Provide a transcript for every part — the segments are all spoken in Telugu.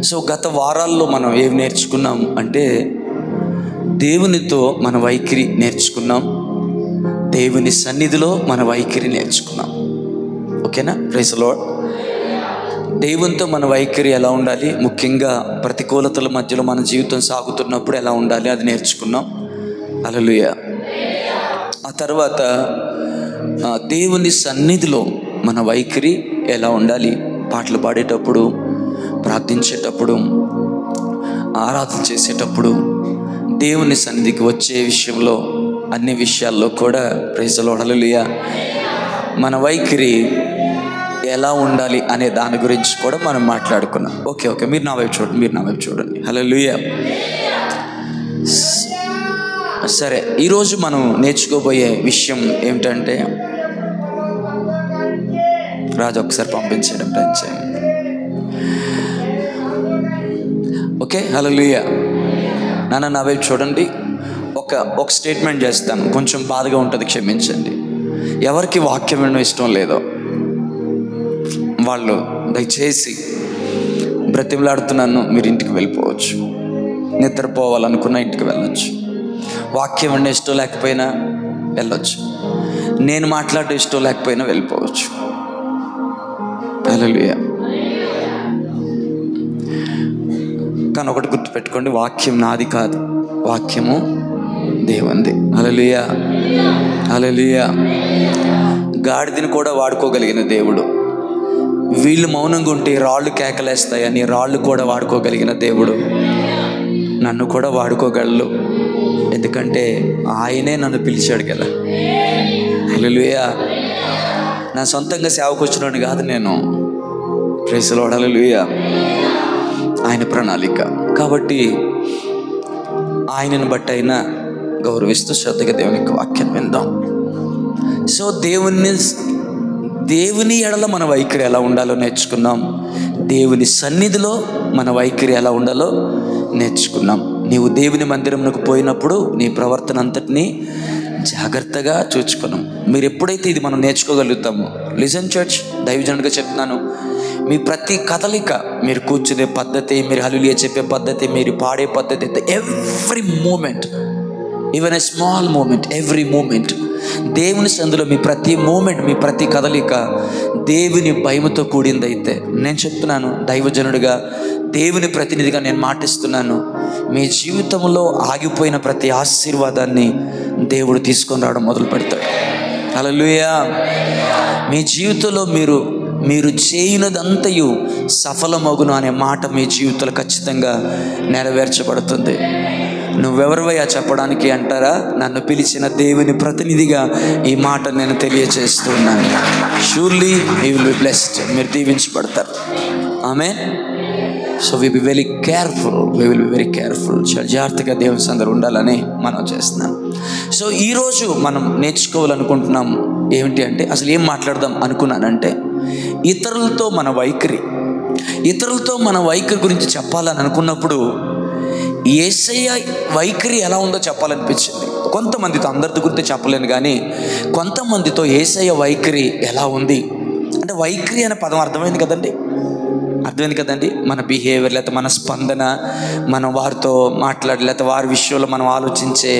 సో గత వారాల్లో మనం ఏం నేర్చుకున్నాం అంటే దేవునితో మన వైఖరి నేర్చుకున్నాం, దేవుని సన్నిధిలో మన వైఖరి నేర్చుకున్నాం. ఓకేనా? Praise the lord. దేవునితో మన వైఖరి ఎలా ఉండాలి, ముఖ్యంగా ప్రతికూలతల మధ్యలో మన జీవితం సాగుతున్నప్పుడు ఎలా ఉండాలి అది నేర్చుకున్నాం. హల్లెలూయా. ఆ తర్వాత దేవుని సన్నిధిలో మన వైఖరి ఎలా ఉండాలి, పాటలు పాడేటప్పుడు, ప్రార్థించేటప్పుడు, ఆరాధన చేసేటప్పుడు, దేవుని సన్నిధికి వచ్చే విషయంలో, అన్ని విషయాల్లో కూడా ప్రైజ్ ది లార్డ్ హల్లెలూయా మన వైఖరి ఎలా ఉండాలి అనే దాని గురించి కూడా మనం మాట్లాడుకున్నాం. ఓకే మీరు నా వైపు చూడండి. హల్లెలూయా. సరే, ఈరోజు మనం నేర్చుకోబోయే విషయం ఏమిటంటే, రాజు ఒకసారి పంపించడం చేయండి. ఓకే, హల్లెలూయా. నా వైపు చూడండి. ఒక స్టేట్మెంట్ చేస్తాను, కొంచెం బాధగా ఉంటుంది, క్షమించండి. ఎవరికి వాక్యం వినడం ఇష్టం లేదో వాళ్ళు దయచేసి బ్రతిమలాడుతున్నాను, మీరు ఇంటికి వెళ్ళిపోవచ్చు. నిద్రపోవాలనుకున్న ఇంటికి వెళ్ళొచ్చు. వాక్యం వినడం ఇష్టం లేకపోయినా వెళ్ళొచ్చు. నేను మాట్లాడడం ఇష్టం లేకపోయినా వెళ్ళిపోవచ్చు. హల్లెలూయా. కానీ ఒకటి గుర్తుపెట్టుకోండి, వాక్యం నాది కాదు, వాక్యము దేవునిది. హల్లెలూయా. హల్లెలూయా. గాడిదని కూడా వాడుకోగలిగిన దేవుడు, వీళ్ళు మౌనంగా ఉంటే రాళ్ళు కేకలేస్తాయని రాళ్ళు కూడా వాడుకోగలిగిన దేవుడు నన్ను కూడా వాడుకోగలడు. ఎందుకంటే ఆయనే నన్ను పిలిచాడు కదా. హల్లెలూయా. నా సొంతంగా సేవకు వచ్చినోడిని కాదు నేను. ప్రైజ్ ది లార్డ్ హల్లెలూయా. ఆయన ప్రణాళిక కాబట్టి ఆయనను బట్టి అయినా గౌరవిస్తూ శ్రద్ధగా దేవునికి వాక్యం విందాం. సో దేవుని ఎడల మన వైఖరి ఎలా ఉండాలో నేర్చుకున్నాం, దేవుని సన్నిధిలో మన వైఖరి ఎలా ఉండాలో నేర్చుకున్నాం. నీవు దేవుని మందిరంకు పోయినప్పుడు నీ ప్రవర్తన అంతటినీ జాగ్రత్తగా చూచుకున్నాం. మీరు ఎప్పుడైతే ఇది మనం నేర్చుకోగలుగుతామో, లిజన్ చర్చ్, దైవజనుడిగా చెప్తున్నాను, మీ ప్రతి కదలిక, మీరు కూర్చునే పద్ధతి, మీరు హల్లెలూయా చెప్పే పద్ధతి, మీరు పాడే పద్ధతి, every moment, even a small moment, every moment దేవుని సందులో మీ ప్రతి మూమెంట్, మీ ప్రతి కదలిక దేవుని భయముతో కూడిందైతే, నేను చెప్తున్నాను దైవజనుడిగా, దేవుని ప్రతినిధిగా నేను మాటిస్తున్నాను, మీ జీవితంలో ఆగిపోయిన ప్రతి ఆశీర్వాదాన్ని దేవుడు తీసుకొని రావడం మొదలు పెడతాడు. హల్లెలూయా. మీ జీవితంలో మీరు చేయనదంతయు సఫలమగును అనే మాట మీ జీవితంలో ఖచ్చితంగా నెరవేర్చబడుతుంది. నువ్వెవరివయ్యా చెప్పడానికి అంటారా? నన్ను పిలిచిన దేవుని ప్రతినిధిగా ఈ మాట నేను తెలియజేస్తున్నాను. Surely you will be blessed. మీరు దీవించబడతారు. ఆమేన్. So we be very careful, we will be very careful. చాలా జాగ్రత్తగా దేవుని సందరు ఉండాలని మనం చేస్తున్నాం. సో ఈరోజు మనం నేర్చుకోవాలనుకుంటున్నాం ఏమిటి అంటే, అసలు ఏం మాట్లాడదాం అనుకున్నానంటే, ఇతరులతో మన వైఖరి గురించి చెప్పాలని అనుకున్నప్పుడు యేసయ్య వైఖరి ఎలా ఉందో చెప్పాలనిపించింది. కొంతమందితో, అందరితో గురించి చెప్పలేను కానీ కొంతమందితో యేసయ్య వైఖరి ఎలా ఉంది అంటే, వైఖరి అనే పదం అర్థమైంది కదండి, మన బిహేవియర్, లేకపోతే మన స్పందన, మనం వారితో మాట్లాడి, లేకపోతే వారి విషయంలో మనం ఆలోచించే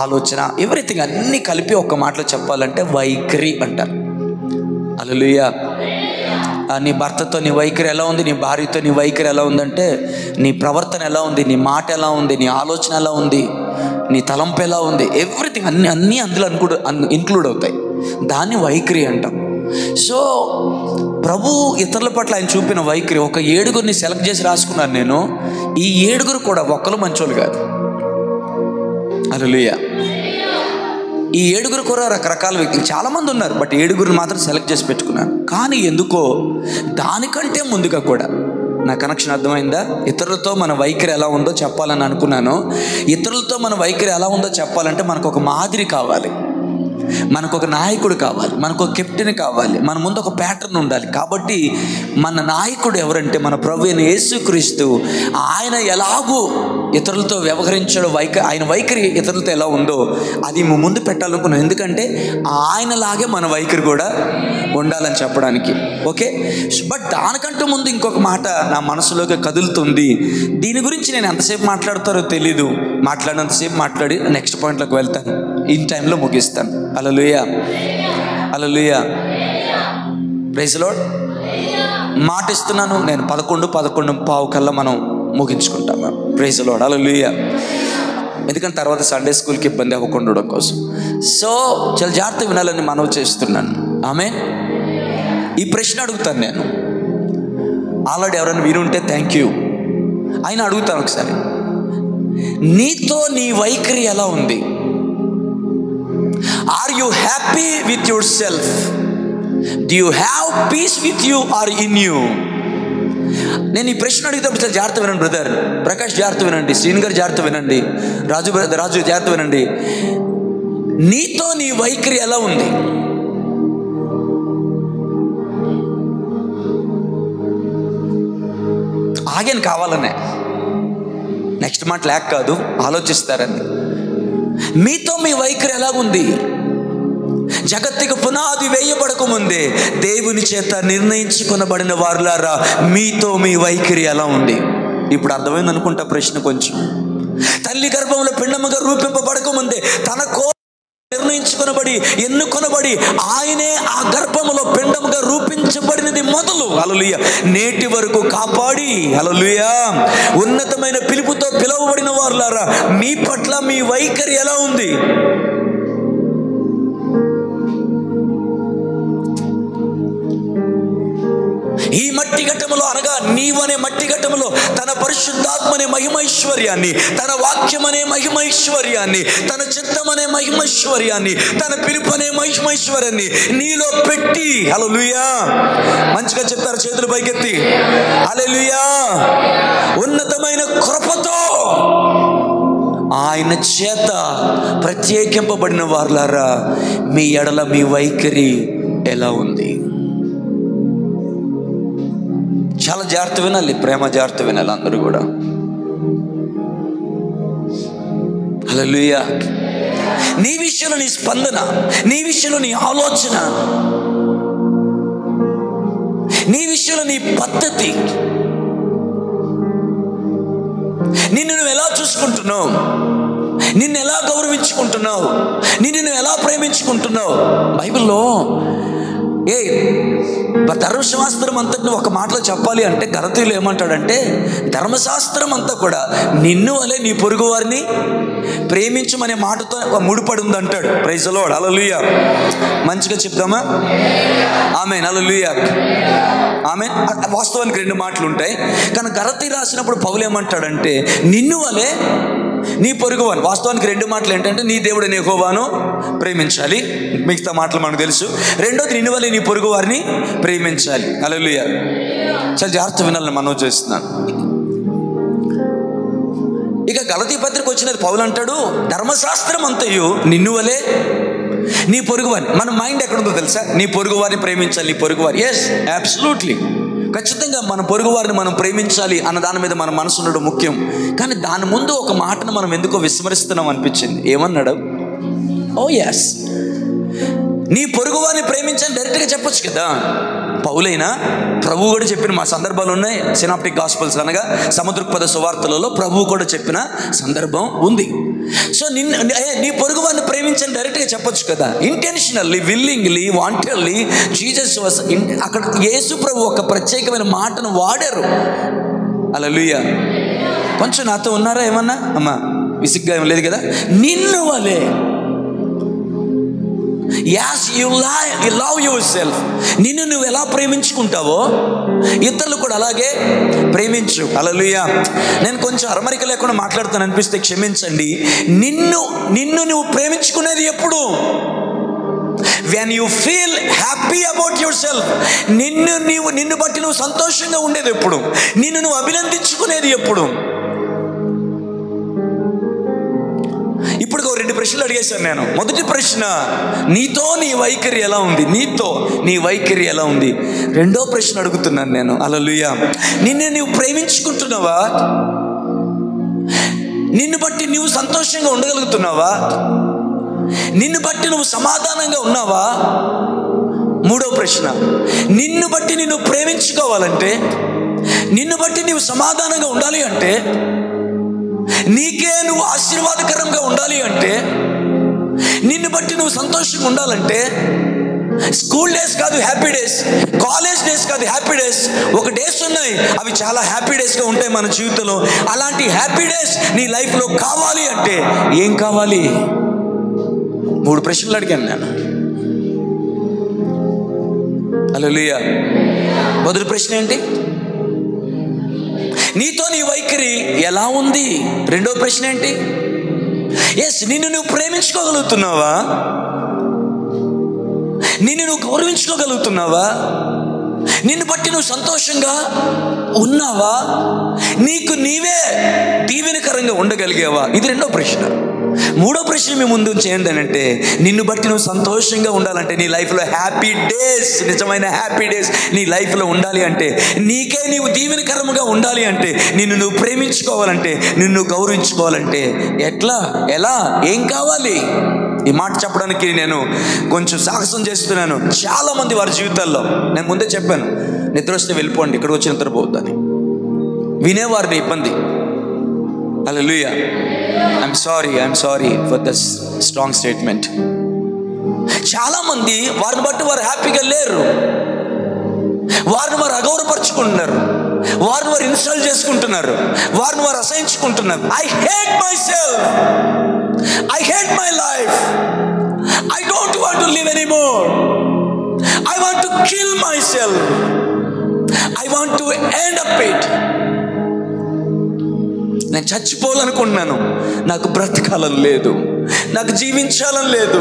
ఆలోచన, ఎవ్రీథింగ్ అన్నీ కలిపి ఒక మాటలో చెప్పాలంటే వైఖరి అంటారు. హల్లెలూయా. నీ భర్తతో నీ వైఖరి ఎలా ఉంది, నీ భార్యతో నీ వైఖరి ఎలా ఉందంటే, నీ ప్రవర్తన ఎలా ఉంది, నీ మాట ఎలా ఉంది, నీ ఆలోచన ఎలా ఉంది, నీ తలంపు ఎలా ఉంది, ఎవ్రీథింగ్ అన్నీ అందులో ఇంక్లూడ్ అవుతాయి. దాన్ని వైఖరి అంటాం. సో ప్రభు ఇతరుల పట్ల ఆయన చూపిన వైఖరి, ఒక 7గురిని సెలెక్ట్ చేసి రాసుకున్నాను నేను. ఈ 7గురు కూడా ఒక్కరు మంచోళ్ళు కాదు. హల్లెలూయా. ఈ 7గురు కూడా రకరకాల వ్యక్తులు, చాలామంది ఉన్నారు, బట్ 7గురిని మాత్రం సెలెక్ట్ చేసి పెట్టుకున్నాను. కానీ ఎందుకో దానికంటే ముందుగా కూడా నా కనెక్షన్ అర్థమైందా? ఇతరులతో మన వైఖరి ఎలా ఉందో చెప్పాలని అనుకున్నాను. ఇతరులతో మన వైఖరి ఎలా ఉందో చెప్పాలంటే మనకు ఒక మాదిరి కావాలి, మనకు ఒక నాయకుడు కావాలి, మనకు ఒక కెప్టెన్ కావాలి, మన ముందు ఒక ప్యాటర్న్ ఉండాలి. కాబట్టి మన నాయకుడు ఎవరంటే మన ప్రభువైన యేసుక్రీస్తు. ఆయన ఇతరులతో వ్యవహరించడం ఆయన వైఖరి ఇతరులతో ఎలా ఉందో అది ముందు పెట్టాలనుకున్నాం. ఎందుకంటే ఆయనలాగే మన వైఖరి కూడా ఉండాలని చెప్పడానికి. ఓకే, బట్ దానికంటే ముందు ఇంకొక మాట నా మనసులోకి కదులుతుంది. దీని గురించి నేను ఎంతసేపు మాట్లాడతారో తెలీదు. మాట్లాడినంతసేపు మాట్లాడి నెక్స్ట్ పాయింట్లోకి వెళ్తాను. ఈ టైంలో ముగిస్తాను. హల్లెలూయా, హల్లెలూయా, ప్రైజ్ లార్డ్. మాట ఇస్తున్నాను, నేను 11:15 కల్లా మనం ముగించుకుంటాము. ప్రైజ్ లార్డ్, హల్లెలూయా. ఎందుకంటే తర్వాత సండే స్కూల్కి ఇబ్బంది అవ్వకుండా ఉండడం కోసం. సో చాలా జాగ్రత్త వినాలని మనవి చేస్తున్నాను. ఆమేన్. ఈ ప్రశ్న అడుగుతాను నేను. ఆల్రెడీ ఎవరైనా వినుంటే థ్యాంక్ యూ. అయినా అడుగుతాను ఒకసారి, నీతో నీ వైఖరి ఎలా ఉంది? Are you happy with yourself? Do you have peace with you are in you? నేను ఈ ప్రశ్న అడిగితే చాలా జాగ్రత్త వినండి బ్రదర్. ప్రకాష్ జాగ్రత్త వినండి, శ్రీన్ గారు జాగ్రత్త వినండి, రాజు జాగ్రత్త వినండి. నీతో నీ వైఖరి ఎలా ఉంది? ఆగాను కావాలనే, నెక్స్ట్ మాట లేక కాదు, ఆలోచిస్తారని. మీతో మీ వైఖరి ఎలాగుంది? జగత్తుకు పునాది వేయబడక ముందే దేవుని చేత నిర్ణయించుకొనబడిన వారులారా, మీతో మీ వైఖరి ఎలా ఉంది? ఇప్పుడు అర్థమైంది అనుకుంటా ప్రశ్న. కొంచెం తల్లి గర్భంలో పిండముగా రూపింపబడక ముందే తన నిర్ణయించుకొనబడి ఎన్నుకొనబడి ఆయనే ఆ గర్భములో పిండముగా రూపించబడినది మొదలు హల్లెలూయా నేటి వరకు కాపాడి హల్లెలూయా ఉన్నతమైన పిలుపుతో పిలువబడిన వారులారా, మీ పట్ల మీ వైఖరి ఎలా ఉంది? ఈ మట్టి ఘట్టములో అనగా నీవనే మట్టి ఘట్టములో తన పరిశుద్ధాత్మనే మహిమైశ్వర్యాన్ని, తన వాక్యమనే మహిమైశ్వర్యాన్ని, తన చిత్తమనే మహిమైశ్వర్యాన్ని, తన పిలుపనే మహిమైశ్వర్యాన్ని నీలో పెట్టి హల్లెలూయా, మంచిగా చెప్తారు చేతులు పైకెత్తి హల్లెలూయా, ఉన్నతమైన కృపతో ఆయన చేత ప్రత్యేకింపబడిన వారులారా, మీ ఎడల మీ వైఖరి ఎలా ఉంది? చాలా జాగ్రత్త వినాలి, ప్రేమ జాగ్రత్త వినాలి అందరూ కూడా. హల్లెలూయా. నీ విషయంలో నీ స్పందన, నీ విషయంలో నీ ఆలోచన, నీ విషయంలో నీ పద్ధతి, నిన్ను నువ్వు ఎలా చూసుకుంటున్నావు, నిన్ను ఎలా గౌరవించుకుంటున్నావు, నిన్ను నువ్వు ఎలా ప్రేమించుకుంటున్నావు? బైబిల్లో ధర్మశాస్త్రం అంతటిని ఒక మాటలో చెప్పాలి అంటే గలతీయులు ఏమంటాడంటే, ధర్మశాస్త్రం అంతా కూడా నిన్ను వలె నీ పొరుగు వారిని ప్రేమించమనే మాటతో ముడిపడి ఉంది అంటాడు. ప్రైజ్ ది లార్డ్, హల్లెలూయా. మంచిగా చెప్దామా? ఆమేన్, హల్లెలూయా, ఆమేన్. వాస్తవానికి రెండు మాటలు ఉంటాయి, కానీ గలతీ రాసినప్పుడు పౌలు ఏమంటాడంటే నిన్ను వలె నీ పొరుగువాను. వాస్తవానికి రెండు మాటలు ఏంటంటే, నీ దేవుడైన యెహోవాను ప్రేమించాలి, మిగతా మాటలు మనకు తెలుసు. రెండోది నిన్ను వలె నీ పొరుగు వారిని ప్రేమించాలి. హల్లెలూయా. చాలా జాగ్రత్త వినాలని మనవి చేస్తున్నాను. ఇక గలతీ పత్రిక వచ్చినది పౌలు అంటాడు, ధర్మశాస్త్రం అంతయు నిన్ను వలె నీ పొరుగువారిని. మన మైండ్ ఎక్కడుందో తెలుసా? నీ పొరుగు వారిని ప్రేమించాలి, నీ పొరుగువారి. ఎస్, అబ్సల్యూట్లీ, ఖచ్చితంగా మన పొరుగు వారిని మనం ప్రేమించాలి అన్న దాని మీద మన మనసు ఉండడం ముఖ్యం. కానీ దాని ముందు ఒక మాటను మనం ఎందుకో విస్మరిస్తున్నాం అనిపించింది. ఏమన్నాడు? ఓ ఎస్, నీ పొరుగు వారిని ప్రేమించని డైరెక్ట్గా చెప్పొచ్చు కదా. పౌలైనా ప్రభువు కూడా చెప్పిన మా సందర్భాలు ఉన్నాయి. సినాప్టిక్ గాస్పల్స్ అనగా సముద్రపద సువార్తలలో ప్రభువు కూడా చెప్పిన సందర్భం ఉంది. సో నీ పొరుగు వారిని ప్రేమించని డైరెక్ట్గా చెప్పొచ్చు కదా. Intentionally, willingly, wantedly Jesus was అక్కడ యేసు ప్రభు ఒక ప్రత్యేకమైన మాటను వాడారు. హల్లెలూయా. కొంచెం నాతో ఉన్నారా ఏమన్నా? అమ్మా విసిగ్గా ఏం లేదు కదా. నిన్ను వలే, yes, you love yourself. నిన్ను నువ్వు ఎలా ప్రేమించుకుంటావో ఇతరులు కూడా అలాగే ప్రేమించు. హల్లెలూయా. నేను కొంచెం అరమరిక లేకుండా మాట్లాడుతాను అనిపిస్తే క్షమించండి. నిన్ను నువ్వు ప్రేమించుకునేది ఎప్పుడు? when you feel happy about yourself. నిన్ను బట్టి నువ్వు సంతోషంగా ఉండేది ఎప్పుడు? నిన్ను నువ్వు అభినందించుకునేది ఎప్పుడు? ఇప్పుడు రెండు ప్రశ్నలు అడిగేశాను నేను. మొదటి ప్రశ్న, నీతో నీ వైఖరి ఎలా ఉంది? నీతో నీ వైఖరి ఎలా ఉంది? రెండో ప్రశ్న అడుగుతున్నాను నేను, హల్లెలూయా, నిన్ను నువ్వు ప్రేమించుకుంటున్నావా? నిన్ను బట్టి నువ్వు సంతోషంగా ఉండగలుగుతున్నావా? నిన్ను బట్టి నువ్వు సమాధానంగా ఉన్నావా? మూడో ప్రశ్న, నిన్ను బట్టి నిన్ను ప్రేమించుకోవాలంటే, నిన్ను బట్టి నువ్వు సమాధానంగా ఉండాలి అంటే, నీకే నువ్వు ఆశీర్వాదకరంగా ఉండాలి అంటే, నిన్ను బట్టి నువ్వు సంతోషంగా ఉండాలంటే, స్కూల్ డేస్ కాదు హ్యాపీ డేస్, కాలేజ్ డేస్ కాదు హ్యాపీ డేస్, ఒక డేస్ ఉన్నాయి అవి చాలా హ్యాపీ డేస్గా ఉంటాయి మన జీవితంలో. అలాంటి హ్యాపీ డేస్ నీ లైఫ్లో కావాలి అంటే ఏం కావాలి? 3 ప్రశ్నలు అడిగాను నేను. హల్లెలూయా. మొదటి ప్రశ్న ఏంటి? నీతో నీ వైఖరి ఎలా ఉంది? రెండో ప్రశ్న ఏంటి? నిన్ను నువ్వు ప్రేమించుకోగలుగుతున్నావా? నిన్ను నువ్వు గౌరవించుకోగలుగుతున్నావా? నిన్ను బట్టి నువ్వు సంతోషంగా ఉన్నావా? నీకు నీవే దీవెనకరంగా ఉండగలిగావా? ఇది రెండో ప్రశ్న. మూడో ప్రశ్న మీ ముందు చేయండి అంటే, నిన్ను బట్టి నువ్వు సంతోషంగా ఉండాలంటే, నీ లైఫ్లో హ్యాపీ డేస్, నిజమైన హ్యాపీ డేస్ నీ లైఫ్లో ఉండాలి అంటే, నీకే నీవు దీవెనకరముగా ఉండాలి అంటే, నిన్ను నువ్వు ప్రేమించుకోవాలంటే, నిన్ను గౌరవించుకోవాలంటే ఎలా ఏం కావాలి? ఈ మాట చెప్పడానికి నేను కొంచెం సాహసం చేస్తున్నాను. చాలామంది వారి జీవితాల్లో, నేను ముందే చెప్పాను, నిద్ర వస్తే వెళ్ళిపోండి, ఇక్కడికి వచ్చి నిద్రపోవద్దని. వినేవారిని ఇబ్బంది. హల్లెలూయా. I'm sorry for this strong statement. చాలామంది వారిని బట్టి వారు హ్యాపీగా లేరు. వారిని వారు అగౌరవపరుచుకుంటున్నారు, వారిని వారు ఇన్స్టాల్ చేసుకుంటున్నారు, వారిని వారు అసహించుకుంటున్నారు. I hate myself, I hate my life. I don't want to live anymore. I want to kill myself. I want to end up it. నేను చచ్చిపోవాలనుకుంటున్నాను, నాకు బ్రతకాలని లేదు, నాకు జీవించాలని లేదు.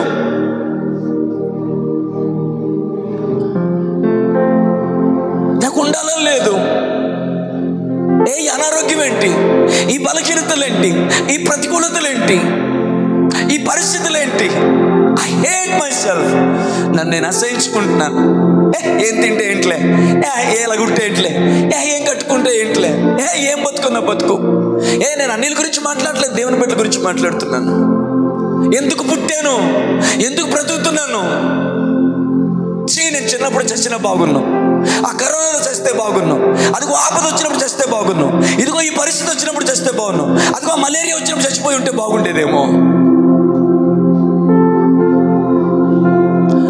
నాకు ఉండాలని లేదు. ఈ అనారోగ్యం ఏంటి? ఈ బలహీనతలేంటి? ఈ ప్రతికూలతలేంటి? ఈ పరిస్థితులేంటి? I hate myself. నన్ను నేను అసహించుకుంటున్నాను. ఏం తింటే ఏంట్లే, ఎలాగుంటే ఏంట్లే, ఏం కట్టుకుంటే ఏంట్లే, ఏం బతుకున్నా బతుకు. నేను అన్నిల గురించి మాట్లాడలేదు, దేవుని బిడ్డల గురించి మాట్లాడుతున్నాను. ఎందుకు పుట్టాను? ఎందుకు బ్రతుకుతున్నాను? నేను చిన్నప్పుడు చచ్చినా బాగున్నాం, ఆ కరోనాలో చస్తే బాగున్నాం, అదిగో ఆపద వచ్చినప్పుడు చస్తే బాగున్నాం, ఇదిగో ఈ పరిస్థితి వచ్చినప్పుడు చస్తే బాగున్నాం, అదిగో మలేరియా వచ్చినప్పుడు చచ్చిపోయి ఉంటే బాగుండేదేమో.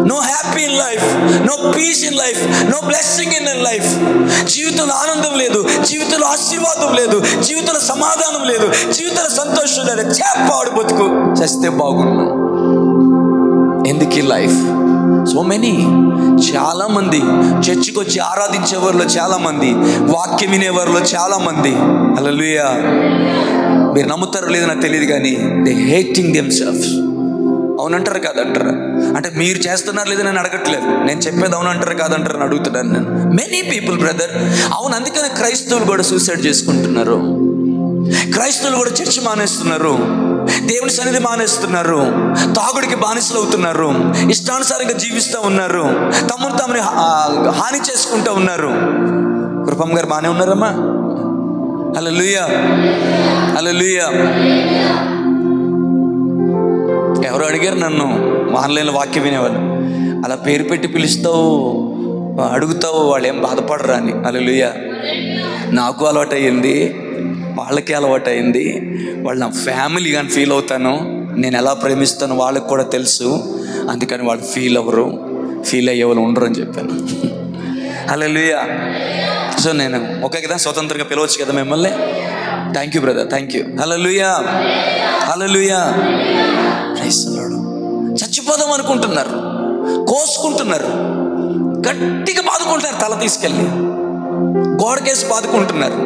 No happy in life, no peace in life, no blessing in life. జీవితంలో ఆనందం లేదు, జీవితంలో ఆశీర్వాదం లేదు, జీవితంలో సమాధానం లేదు, జీవితంలో సంతోషం లేదు. చేపాడు బతుకు, చస్తే బాగున్నాం. ఎందుకు ఈ లైఫ్? సో మెనీ, చాలామంది చర్చికి వచ్చి ఆరాధించేవారిలో చాలామంది, వాక్యం వినేవారిలో చాలామంది, హల్లెలూయా, మీరు నమ్ముతారో లేదో నాకు తెలియదు కానీ, దే హేటింగ్ దెమ్సెల్వ్స్. అవునంటారు కాదంటారా? అంటే మీరు చేస్తున్నారు లేదో నేను అడగట్లేదు, నేను చెప్పేది అవునంటారు కాదంటారు అని అడుగుతున్నాను నేను. మెనీ పీపుల్ బ్రదర్, అవును, అందుకని క్రైస్తవులు కూడా సూసైడ్ చేసుకుంటున్నారు, క్రైస్తవులు కూడా చర్చి మానేస్తున్నారు, దేవుని సన్నిధి మానేస్తున్నారు, తాగుడికి బానిసలు అవుతున్నారు, ఇష్టానుసారంగా జీవిస్తూ ఉన్నారు, తమని హాని చేసుకుంటూ ఉన్నారు. కృపమ్మ గారు బాగానే ఉన్నారమ్మా? హల్లెలూయా, హల్లెలూయా. ఎవరు అడిగారు నన్ను, ఆన్లైన్లో వాక్యం వినేవాళ్ళు, అలా పేరు పెట్టి పిలుస్తావు, అడుగుతావు, వాళ్ళు ఏం బాధపడరా అని. హల్లెలూయా. నాకు అలవాటు అయ్యింది, వాళ్ళకి అలవాటు అయింది, వాళ్ళు నా ఫ్యామిలీ కానీ ఫీల్ అవుతాను, నేను ఎలా ప్రేమిస్తానో వాళ్ళకి కూడా తెలుసు, అందుకని వాళ్ళు ఫీల్ అవ్వరు, ఫీల్ అయ్యే వాళ్ళు ఉండరు అని చెప్పాను. హల్లెలూయా. సో నేను ఓకే కదా, స్వతంత్రంగా పిలవచ్చు కదా మిమ్మల్ని. Thank you brother, thank you. హల్లెలూయా, హల్లెలూయా. చచ్చిపోదాం అనుకుంటున్నారు, కోసుకుంటున్నారు, గట్టిగా బాదుకుంటున్నారు, తల తీసుకెళ్ళి గోడకేసి బాదుకుంటున్నారు,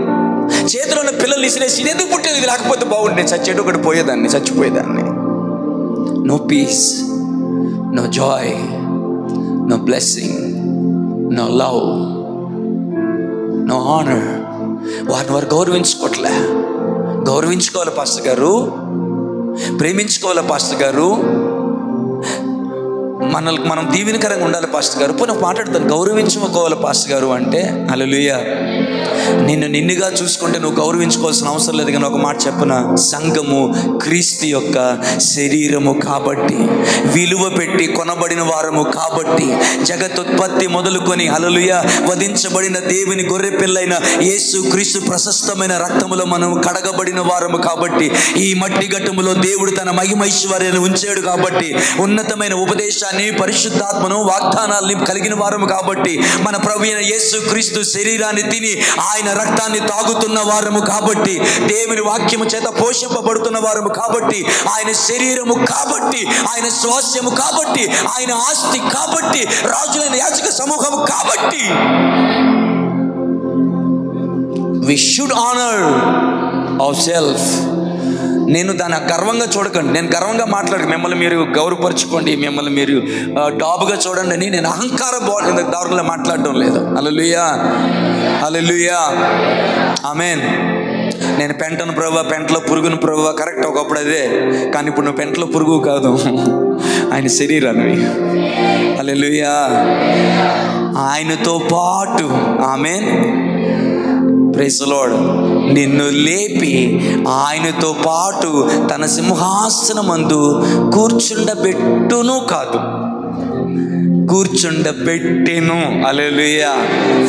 చేతిలో ఉన్న పిల్లల్ని ఇసిరేసి ఇది ఎందుకు పుట్టేది, ఇది లేకపోతే బాగుండే, చచ్చేటు ఒకటి పోయేదాన్ని, చచ్చిపోయేదాన్ని. No peace, no joy, no blessing, no love, no honour. వారిని వారు గౌరవించుకోవట్లే. గౌరవించుకోవాలి పాస్టర్ గారు, ప్రేమించుకోవాలి పాస్టర్ గారు, మనం దీవెనకరంగా ఉండాలి పాస్టర్ గారు. పోనీ మాట్లాడతాను, గౌరవించుకోవాలి పాస్టర్ గారు అంటే, హల్లెలూయా, నిన్నుగా చూసుకుంటే నువ్వు గౌరవించుకోవాల్సిన అవసరం లేదు. కానీ ఒక మాట చెప్పన, సంఘము క్రీస్తు యొక్క శరీరము కాబట్టి, విలువ పెట్టి కొనబడిన వారము కాబట్టి, జగతుత్పత్తి మొదలుకొని హల్లెలూయా వధించబడిన దేవుని గొర్రె పిల్లైన యేసు క్రీస్తు ప్రశస్తమైన రక్తములో మనం కడగబడిన వారము కాబట్టి, ఈ మట్టి గట్టుములో దేవుడు తన మహిమైశ్వర్యాన్ని ఉంచాడు కాబట్టి, ఉన్నతమైన ఉపదేశాన్ని, పరిశుద్ధాత్మను, వాగ్దానాల్ని కలిగిన వారము కాబట్టి, మన ప్రభువైన యేసు క్రీస్తు శరీరాన్ని తిని ఆయన రక్తాన్ని తాగుతున్న వారము కాబట్టి, దేవుని వాక్యము చేత పోషింపబడుతున్న వారము కాబట్టి, ఆయన శరీరము కాబట్టి, ఆయన స్వాస్యము కాబట్టి, ఆయన ఆస్తి కాబట్టి, రాజులైన యాజక సమూహము కాబట్టి, we should honor ourselves. నేను దాన్ని గర్వంగా చూడకండి, నేను గర్వంగా మాట్లాడక, మిమ్మల్ని మీరు గౌరవపరచుకోండి, మిమ్మల్ని మీరు టాప్గా చూడండి అని నేను అహంకార దారుణంగా మాట్లాడడం లేదు. హల్లెలూయా, హల్లెలూయా, ఆమేన్. నేను పెంటను ప్రభువా, పెంటలో పురుగును ప్రభువా, కరెక్ట్ ఒకప్పుడు అదే, కానీ ఇప్పుడు నువ్వు పెంటలో పురుగు కాదు, ఆయన శరీరాన్ని. హల్లెలూయా, ఆయనతో పాటు, ఆమేన్, ప్రైజ్ ది లార్డ్, నిన్ను లేపి ఆయనతో పాటు తన సింహాసనమందు కూర్చుండబెట్టును కాదు, కూర్చుండబెట్టెను. హల్లెలూయా,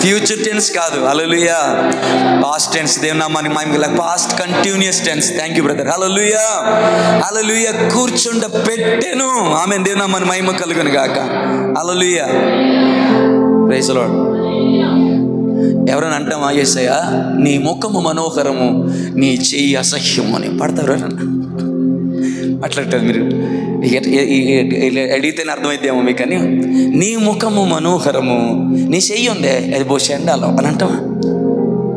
ఫ్యూచర్ టెన్స్ కాదు, హల్లెలూయా, పాస్ట్ టెన్స్. దేవునామానికి మహిమ, past continuous tense. Thank you brother. హల్లెలూయా, హల్లెలూయా, కూర్చుండబెట్టెను. ఆమేన్. దేవునామానికి మహిమ కలుగును గాక. హల్లెలూయా, ప్రైజ్ ది లార్డ్. ఎవరైనా అంటామా, యేసయ్యా నీ ముఖము మనోహరము, నీ చెయ్యి అసహ్యము అని పాడతారు. అట్లంటారు మీరు, అడిగితేనే అర్థమైద్దేమో మీకు. అని నీ ముఖము మనోహరము, నీ చెయ్యి ఉందే అది బోషెండాలం అని అంటావా?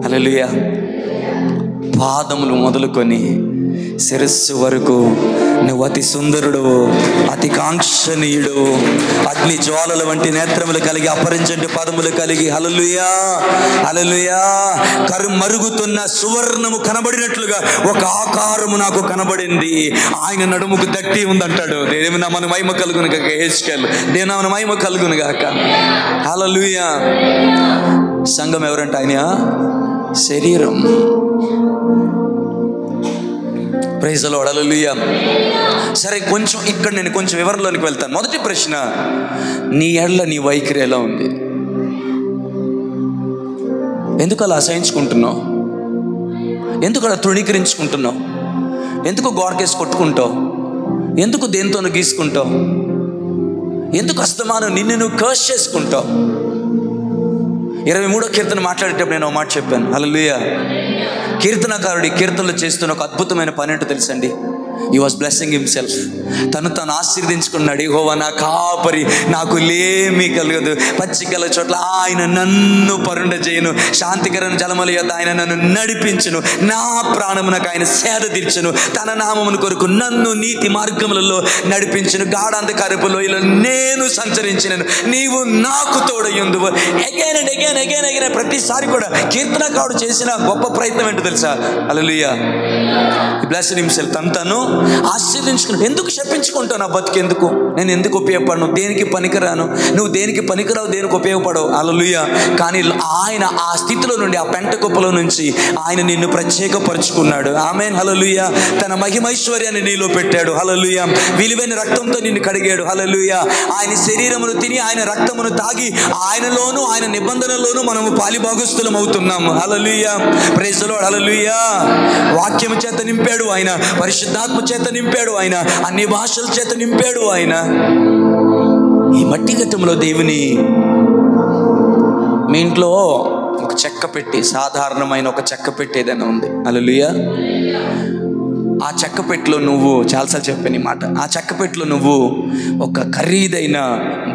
హల్లెలూయా. పాదములు మొదలుకొని శిరస్సు వరకు నువ్వు అతి సుందరుడు, అతి కాంక్షణీయుడు, అగ్ని జ్వాలల వంటి నేత్రములు కలిగి, అపరించండి పదములు కలిగి, హల్లెలూయా, హల్లెలూయా, మరుగుతున్న సువర్ణము కనబడినట్లుగా ఒక ఆకారము నాకు కనబడింది, ఆయన నడుముకు దట్టి ఉందంటాడు. దేవుని మన మహిమ కలుగును గాక. హెచ్కెల్ దేవుని మన మహిమ కలుగును గాక. హల్లెలూయా. సంఘం ఎవరంటే ఆయన శరీరం. Praise the lord. హల్లెలూయా. సరే, నేను కొంచెం వివరంలోనికి వెళ్తాను. మొదటి ప్రశ్న, నీ ఎడల నీ వైఖరి ఎలా ఉంది? ఎందుకు అలా అసహించుకుంటున్నావు? ఎందుకు అలా తృణీకరించుకుంటున్నావు? ఎందుకు గోడకేసి కొట్టుకుంటావు? ఎందుకు దేనితోనూ గీసుకుంటావు? ఎందుకు అస్తమానం నిన్ను నువ్వు కర్స్ చేసుకుంటావు? 23వ కీర్తన మాట్లాడేటప్పుడు నేను ఒక మాట చెప్పాను. హల్లెలూయా. కీర్తనకారుడి కీర్తనలు చేస్తున్న ఒక అద్భుతమైన పని ఏంటో తెలుసండి. He was blessing himself. తను ఆశీర్వదించుకున్నాడు. యెహోవా నా కాపరి, నాకు లేమి కలగదు, పచ్చికల చోట్ల ఆయన నన్ను పరుండజేయును, శాంతికరమైన జలముల యొద్ద ఆయన నన్ను నడిపించును, నా ప్రాణమునకు ఆయన సేద తీర్చును, తన నామమును కొరకు నన్ను నీతి మార్గములలో నడిపించును, గాఢాంధకారపు లోయలో నేను సంచరించినను, నీవు నాకు తోడయుందువు. Again and again again again ప్రతిసారి కూడా కీర్తనకారుడు చేసిన గొప్ప ప్రయత్నం ఏంటో తెలుసా? హల్లెలూయా. Blessed himself. తను ఆశీర్వదించుకున్నాడు. ఎందుకు శపించుకుంటావు? నా బతికెందుకు? నేను ఎందుకు ఉపయోగపడను? దేనికి పనికిరాను? నువ్వు దేనికి పనికిరావు, దేనికి ఉపయోగపడవు. హల్లెలూయా. కానీ ఆయన ఆ స్థితిలో నుండి, ఆ పెంట కుప్పలో నుంచి ఆయన నిన్ను ప్రత్యేకపరుచుకున్నాడు. ఆమేన్. హల్లెలూయా. తన మహిమైశ్వర్యాన్ని నీలో పెట్టాడు. హల్లెలూయా. విలువైన రక్తంతో నిన్ను కడిగాడు. హల్లెలూయా. ఆయన శరీరమును తిని, ఆయన రక్తమును తాగి, ఆయనలోను ఆయన నిబంధనలోను మనము పాలిభాగస్తులం అవుతున్నాము. హల్లెలూయా. Praise the lord. హల్లెలూయా. వాక్యము చేత నింపాడు ఆయన, పరిశుద్ధాత్మ చేత నింపాడు ఆయన, అన్ని భాషల చేత నింపాడు ఆయన. ఈ మట్టి ఘట్టంలో దేవుని, మీ ఇంట్లో ఒక చెక్క పెట్టి, సాధారణమైన ఒక చెక్క పెట్టి ఏదైనా ఉంది. హల్లెలూయా. ఆ చెక్క పెట్టిలో నువ్వు, చాలాసార్లు చెప్పాను ఈ మాట, ఆ చెక్క పెట్టిలో నువ్వు ఒక ఖరీదైన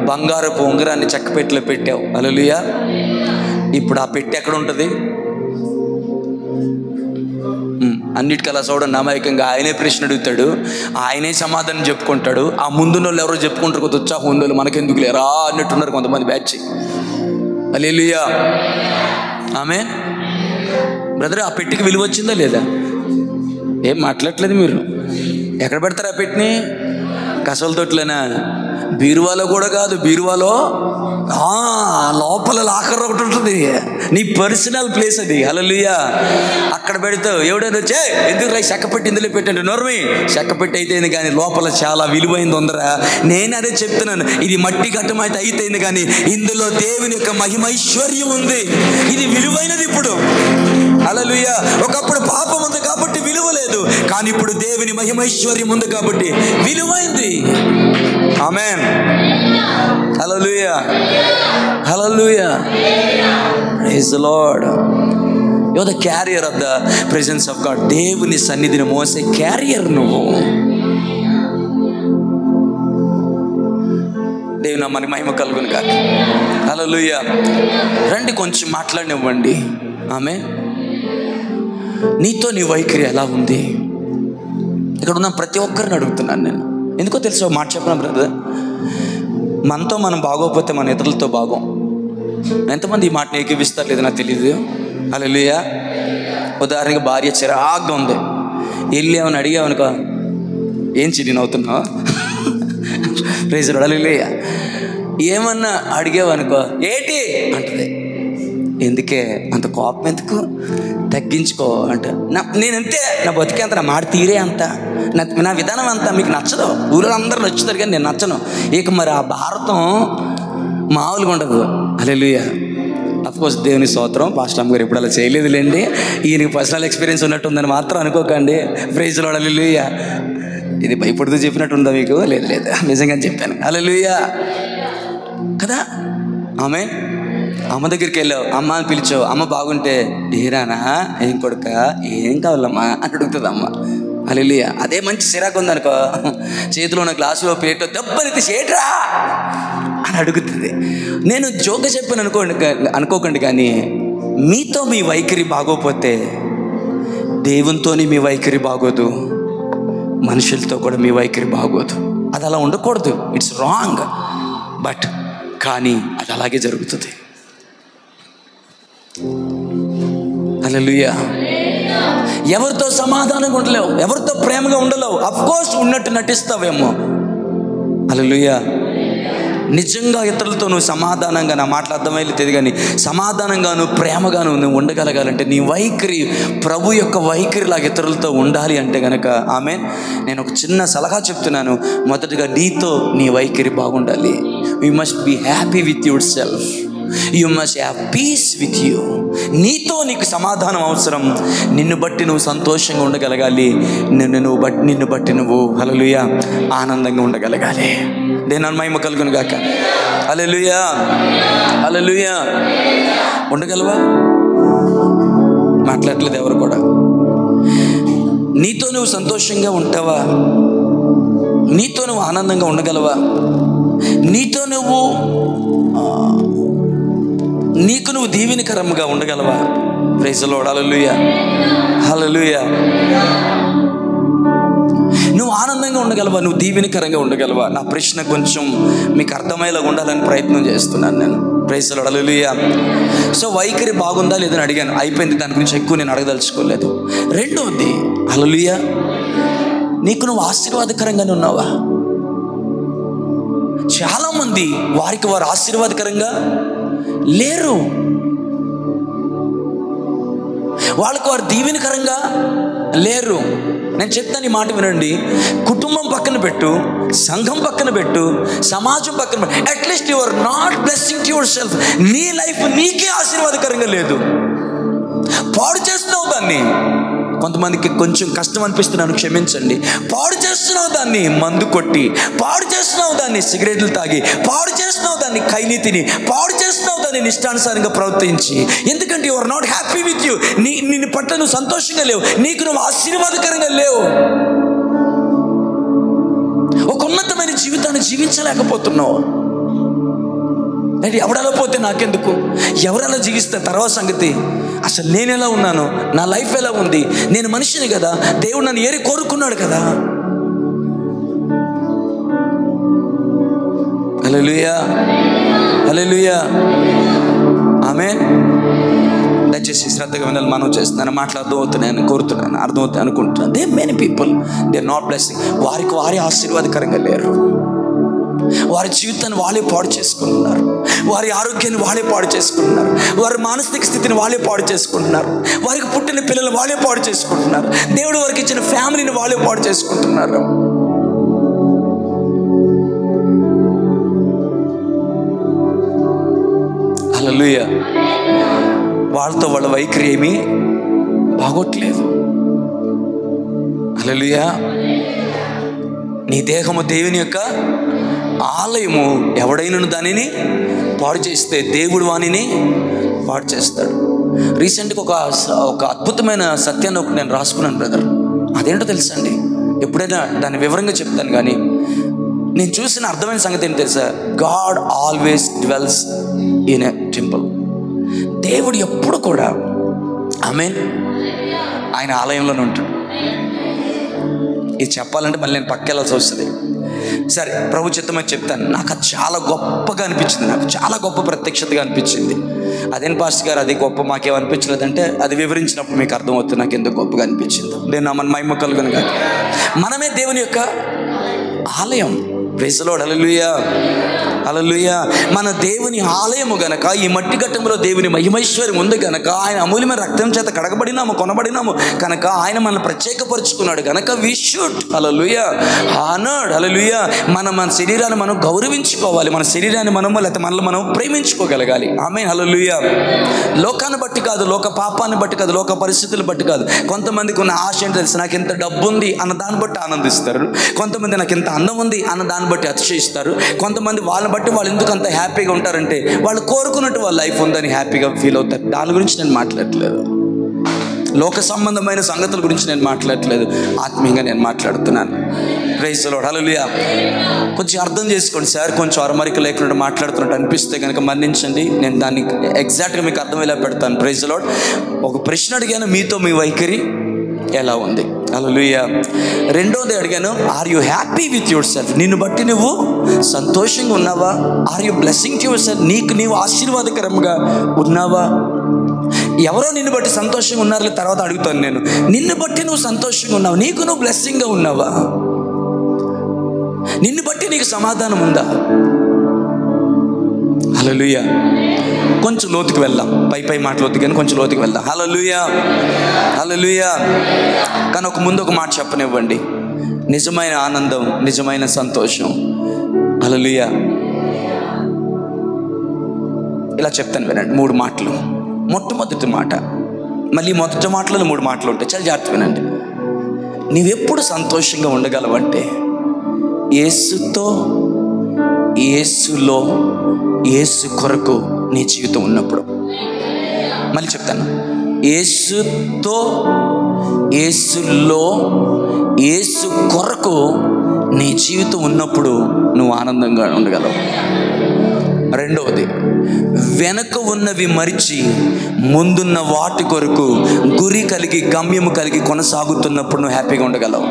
బంగారపు ఉంగరాన్ని చెక్క పెట్టిలో పెట్టావు. హల్లెలూయా. ఇప్పుడు ఆ పెట్టి ఎక్కడ ఉంటుంది? అన్నిటికలా చూడండి, అమాయకంగా ఆయనే ప్రశ్న అడుగుతాడు, ఆయనే సమాధానం చెప్పుకుంటాడు. ఆ ముందున్న వాళ్ళు ఎవరో చెప్పుకుంటారు, కొంత ఉత్సాహం ఉన్న వాళ్ళు, మనకెందుకు లేరా అన్నట్టున్నారు కొంతమంది బ్యాచ్. హల్లెలూయా. ఆమేన్. బ్రదర్, ఆ పెట్టికి విలువ వచ్చిందా లేదా? ఏం మాట్లాడట్లేదు మీరు. ఎక్కడ పెడతారు ఆ పెట్టిని? కసల తొట్లేనా? బీరువాలో కూడా కాదు, బీరువాలో లోపల లాకర్ ఒకటి ఉంటుంది, నీ పర్సనల్ ప్లేస్ అది. హల్లెలూయా. అక్కడ పెడతావు. ఎవడైనా వచ్చే ఎందుకు రా చెక్క పెట్టి ఇందులో పెట్టండి, నోర్మి చెక్క పెట్టి అయితేంది కానీ లోపల చాలా విలువైంది ఉందరా. నేను అదే చెప్తున్నాను, ఇది మట్టి ఘట్టమైతే అయితేంది కానీ ఇందులో దేవుని యొక్క మహిమైశ్వర్యం ఉంది. ఇది విలువైనది ఇప్పుడు. హల్లెలూయా. ఒకప్పుడు పాపం ఉంది కాబట్టి విలువ లేదు, కానీ ఇప్పుడు దేవుని మహిమైశ్వర్యం ఉంది కాబట్టి విలువైంది. ఆమేన్. హల్లెలూయా. హల్లెలూయా. Praise the Lord. You are the carrier of the presence of God. దేవుని సన్నిధిని మోసే క్యారియర్ నువ్వు. దేవుని నామానికి మహిమ కలుగును గాక. హల్లెలూయా. రండి కొంచెం మాట్లాడినివ్వండి. ఆమేన్. నీతో నీ వైఖరి ఎలా ఉంది? ఇక్కడ ఉన్న ప్రతి ఒక్కరిని అడుగుతున్నాను నేను. ఎందుకో తెలుసా మాట చెప్పిన బ్రదర్, మనతో మనం బాగోకపోతే మన ఇతరులతో బాగోం. ఎంతమంది ఈ మాటని ఏకీపిస్తారు లేదు నాకు తెలియదు. హల్లెలూయా. ఉదాహరణకి భార్య చిరాగ్గా ఉంది, వెళ్ళి ఏమని అడిగావనుకో, ఏం చిన్ని నవ్వుతున్నావు? Praise Lord. హల్లెలూయా. ఏమన్నా అడిగావనుకో ఏంటి అంటది. ఎందుకే అంత కోపం, ఎందుకు, తగ్గించుకో అంట. నేనంతే, నా బతికే అంత, నా మాట తీరే అంత, నా విధానం అంతా మీకు నచ్చదు. ఊళ్ళో అందరూ నచ్చుతారు కానీ నేను నచ్చను. ఇక మరి ఆ భారతం మామూలుగా ఉండదు. హల్లెలూయా. అఫ్కోర్స్ దేవుని స్తోత్రం, పాస్టర్ అమ్మ గారు ఎప్పుడు అలా చేయలేదులేండి. ఈయనకి పర్సనల్ ఎక్స్పీరియన్స్ ఉన్నట్టుందని మాత్రం అనుకోకండి. Praise Lord. హల్లెలూయా. ఇది భయపడుతూ చెప్పినట్టుందా మీకు? లేదు లేదు, నిజంగా చెప్పాను. హల్లెలూయా కదా. ఆమేన్. అమ్మ దగ్గరికి వెళ్ళావు, అమ్మ అని పిలిచావు, అమ్మ బాగుంటే ఏరానా, ఏం కొడుక, ఏం కావాలమ్మా అని అడుగుతుంది అమ్మ. హల్లెలూయా. అదే మంచి సిరాకు ఉందనుకో, చేతిలో ఉన్న గ్లాసులో ప్లేట్లో దెబ్బని చేట్రా అని అడుగుతుంది. నేను జోక చెప్పాను అనుకోకండి, కానీ మీతో మీ వైఖరి బాగోపోతే దేవునితోని మీ వైఖరి బాగోదు, మనుషులతో కూడా మీ వైఖరి బాగోదు. అది అలా ఉండకూడదు. It's wrong. బట్ కానీ అది అలాగే జరుగుతుంది. హల్లెలూయా. ఎవరితో సమాధానంగా ఉండలేవు, ఎవరితో ప్రేమగా ఉండలేవు. అఫ్కోర్స్ ఉన్నట్టు నటిస్తావేమో. హల్లెలూయా. నిజంగా ఇతరులతో నువ్వు సమాధానంగా, నా మాటలు అర్థమైతే కానీ సమాధానంగాను ప్రేమగాను నువ్వు ఉండగలగాలంటే నీ వైఖరి ప్రభు యొక్క వైఖరిలాగా ఇతరులతో ఉండాలి అంటే కనుక ఆమేన్. నేను ఒక చిన్న సలహా చెప్తున్నాను. మొదటిగా నీతో నీ వైఖరి బాగుండాలి. You must be happy with your self. You must have peace with you. నీతో నీకు సమాధానం అవసరం. నిన్ను బట్టి నువ్వు సంతోషంగా ఉండగలగాలి. నిన్ను బట్టి నువ్వు హల్లెలూయా ఆనందంగా ఉండగలగాలి. దేని మహిమ కలుగును గాక. హల్లెలూయా. హల్లెలూయా. ఉండగలవా? మాట్లాడలేదు ఎవరు కూడా. నీతో నువ్వు సంతోషంగా ఉంటావా? నీతో నువ్వు ఆనందంగా ఉండగలవా? నీతో నీకు నువ్వు దీవెనకరంగా ఉండగలవా? Praise the lord. హల్లెలూయా. హల్లెలూయా. నువ్వు ఆనందంగా ఉండగలవా? నువ్వు దీవెనకరంగా ఉండగలవా? నా ప్రశ్న కొంచెం మీకు అర్థమయ్యేలాగా ఉండాలని ప్రయత్నం చేస్తున్నాను నేను. Praise the lord. Hallelujah. So వైఖరి బాగుందా లేదని అడిగాను, అయిపోయింది. దాని గురించి ఎక్కువ నేను అడగదలుచుకోలేదు. రెండోది, హల్లెలూయా, నీకు నువ్వు ఆశీర్వాదకరంగానే ఉన్నావా? చాలామంది వారికి వారు ఆశీర్వాదకరంగా లేరు. వాళ్ళకు వారు దీవెనకరంగా లేరు. నేను చెప్తాను, ఈ మాట వినండి. కుటుంబం పక్కన పెట్టు, సంఘం పక్కన పెట్టు, సమాజం పక్కన పెట్టు, at least you are not blessing to yourself. నీ లైఫ్ నీకే ఆశీర్వాదకరంగా లేదు. పాడు చేస్తున్నావు దాన్ని. కొంతమందికి కొంచెం కష్టం అనిపిస్తున్నాను, క్షమించండి. పాడు చేస్తున్నావు దాన్ని మందు కొట్టి, పాడు చేస్తున్నావు దాన్ని సిగరెట్లు తాగి, పాడు చేస్తున్నావు దాన్ని ఖైనీ తిని, పాడు చేస్తున్నావు దాన్ని నిష్టానుసారంగా ప్రవర్తించి. ఎందుకంటే you are not happy with you. నిన్ను పట్ల నువ్వు సంతోషంగా లేవు, నీకు నువ్వు ఆశీర్వాదకరంగా లేవు. ఒక ఉన్నతమైన జీవితాన్ని జీవించలేకపోతున్నావు. అంటే ఎవడలా పోతే నాకెందుకు, ఎవరెలా జీవిస్తే తర్వాత సంగతి. అసలు నేను ఎలా ఉన్నాను, నా లైఫ్ ఎలా ఉంది, నేను మనిషిని కదా, దేవుడు నన్ను ఏరి కోరుకున్నాడు కదా. హల్లెలూయా. హల్లెలూయా. ఆమేన్. దయచేసి శ్రద్ధగా వినాలి. మనం చేస్తున్నాను, మాటలు అర్థమవుతున్నాయని కోరుతున్నాను, అర్థమవుతాయి అనుకుంటున్నాను. They many people they are not blessing. వారికి వారి ఆశీర్వాదకరంగా లేరు. వారి జీవితాన్ని వాళ్ళే పాడు చేసుకుంటున్నారు, వారి ఆరోగ్యాన్ని వాళ్ళే పాడు చేసుకుంటున్నారు, వారి మానసిక స్థితిని వాళ్ళే పాడు చేసుకుంటున్నారు, వారికి పుట్టిన పిల్లలు వాళ్ళే పాడు చేసుకుంటున్నారు, దేవుడు వారికి ఇచ్చిన ఫ్యామిలీని వాళ్ళే పాడు చేసుకుంటున్నారు. హల్లెలూయా. వాళ్ళతో వాళ్ళ వైఖరి ఏమీ బాగోట్లేదు. హల్లెలూయా. నీ దేహము దేవుని యొక్క ఆలయము, ఎవడైనా దానిని పాడు చేస్తే దేవుడు వానిని పాడు చేస్తాడు. రీసెంట్గా ఒక అద్భుతమైన సత్యాన్ని ఒకటి నేను రాసుకున్నాను బ్రదర్. అదేంటో తెలుసా అండి, ఎప్పుడైనా దాన్ని వివరంగా చెప్తాను, కానీ నేను చూసిన అర్థమైన సంగతి ఏంటి తెలుసా? God always dwells in a temple. దేవుడు ఎప్పుడు కూడా ఆమేన్ ఆయన ఆలయంలోనే ఉంటాడు. ఇది చెప్పాలంటే మళ్ళీ నేను పక్కెళ్ళాల్సి వస్తుంది. సరే, ప్రభు చిత్తమని చెప్తాను. నాకు అది చాలా గొప్పగా అనిపించింది, నాకు చాలా గొప్ప ప్రత్యక్షతగా అనిపించింది. అదేం పాస్టర్ గారు అది గొప్ప మాకేమనిపించలేదంటే, అది వివరించినప్పుడు మీకు అర్థమవుతుంది నాకు ఎందుకు గొప్పగా అనిపించింది. నేను మన మహిమ కలుగును కాదు. మనమే దేవుని యొక్క ఆలయం. Praise the lord. హల్లెలూయా, హల్లెలూయా. మన దేవుని ఆలయము గనక, ఈ మట్టి ఘట్టంలో దేవుని మహిమైశ్వర్యం ఉంది గనక, ఆయన అమూల్యమైన రక్తం చేత కడగబడినాము, కొనబడినాము కనుక, ఆయన మనల్ని ప్రత్యేకపరుచుకున్నాడు గనక వి షుడ్ హల్లెలూయా హానర్డ్. హల్లెలూయా. మన శరీరాన్ని మనం గౌరవించుకోవాలి, మన శరీరాన్ని మనము లేకపోతే మనల్ని మనం ప్రేమించుకోగలగాలి. ఆమేన్. హల్లెలూయా. లోకాన్ని బట్టి కాదు, లోక పాపాన్ని బట్టి కాదు, లోక పరిస్థితులు బట్టి కాదు. కొంతమందికి ఉన్న ఆశ ఏంటి తెలుసు? నాకు ఇంత డబ్బు ఉంది అన్న దాన్ని బట్టి ఆనందిస్తారు. కొంతమంది నాకు ఇంత అందం ఉంది అన్న దాన్ని బట్టి అతిశయిస్తారు. కొంతమంది వాళ్ళని బట్టి వాళ్ళు ఎందుకు అంత హ్యాపీగా ఉంటారంటే, వాళ్ళు కోరుకున్నట్టు వాళ్ళ లైఫ్ ఉందని హ్యాపీగా ఫీల్ అవుతారు. దాని గురించి నేను మాట్లాడట్లేదు, లోక సంబంధమైన సంగతుల గురించి నేను మాట్లాడట్లేదు, ఆత్మీయంగా నేను మాట్లాడుతున్నాను. Praise the lord. హల్లెలూయా. కొంచెం అర్థం చేసుకోండి సార్, కొంచెం అరమరిక లేకుండా మాట్లాడుతున్నట్టు అనిపిస్తే కనుక మన్నించండి, నేను దాన్ని ఎగ్జాక్ట్గా మీకు అర్థమయ్యేలా పెడతాను. Praise the lord. ఒక ప్రశ్న అడిగాను, మీతో మీ వైఖరి ఎలా ఉంది? హల్లెలూయా. రెండోది అడిగాను, are you happy with yourself? నిన్ను బట్టి నువ్వు సంతోషంగా ఉన్నావా? Are you blessing to yourself? నీకు నీవు ఆశీర్వాదకరంగా ఉన్నావా? ఎవరో నిన్ను బట్టి సంతోషంగా ఉన్నారో తర్వాత అడుగుతాను నేను, నిన్ను బట్టి నువ్వు సంతోషంగా ఉన్నావు, నీకు నువ్వు బ్లెస్సింగ్గా ఉన్నావా? నిన్ను బట్టి నీకు సమాధానం ఉందా? హల్లెలూయా. కొంచెం లోతుకి వెళ్దాం, పై మాటలోతు కానీ కొంచెం లోతుకి వెళ్దాం. హల్లెలూయా, హల్లెలూయా. కానీ ముందు ఒక మాట చెప్పనివ్వండి, నిజమైన ఆనందం, నిజమైన సంతోషం. హల్లెలూయా. ఇలా చెప్తాను వినండి, 3 మాటలు. మొట్టమొదటి మాట, మళ్ళీ మొదటి మాటలలో 3 మాటలు ఉంటాయి, చాలా జాగ్రత్త వినండి. నీవెప్పుడు సంతోషంగా ఉండగలవంటే, యేసుతో, యేసులో, యేసు కొరకు నీ జీవితం ఉన్నప్పుడు. మళ్ళీ చెప్తాను, యేసుతో, యేసులో, యేసు కొరకు నీ జీవితం ఉన్నప్పుడు నువ్వు ఆనందంగా ఉండగలవు. రెండవది, వెనక ఉన్నవి మరిచి ముందున్న వాటి కొరకు గురి కలిగి గమ్యము కలిగి కొనసాగుతున్నప్పుడు నువ్వు హ్యాపీగా ఉండగలవు.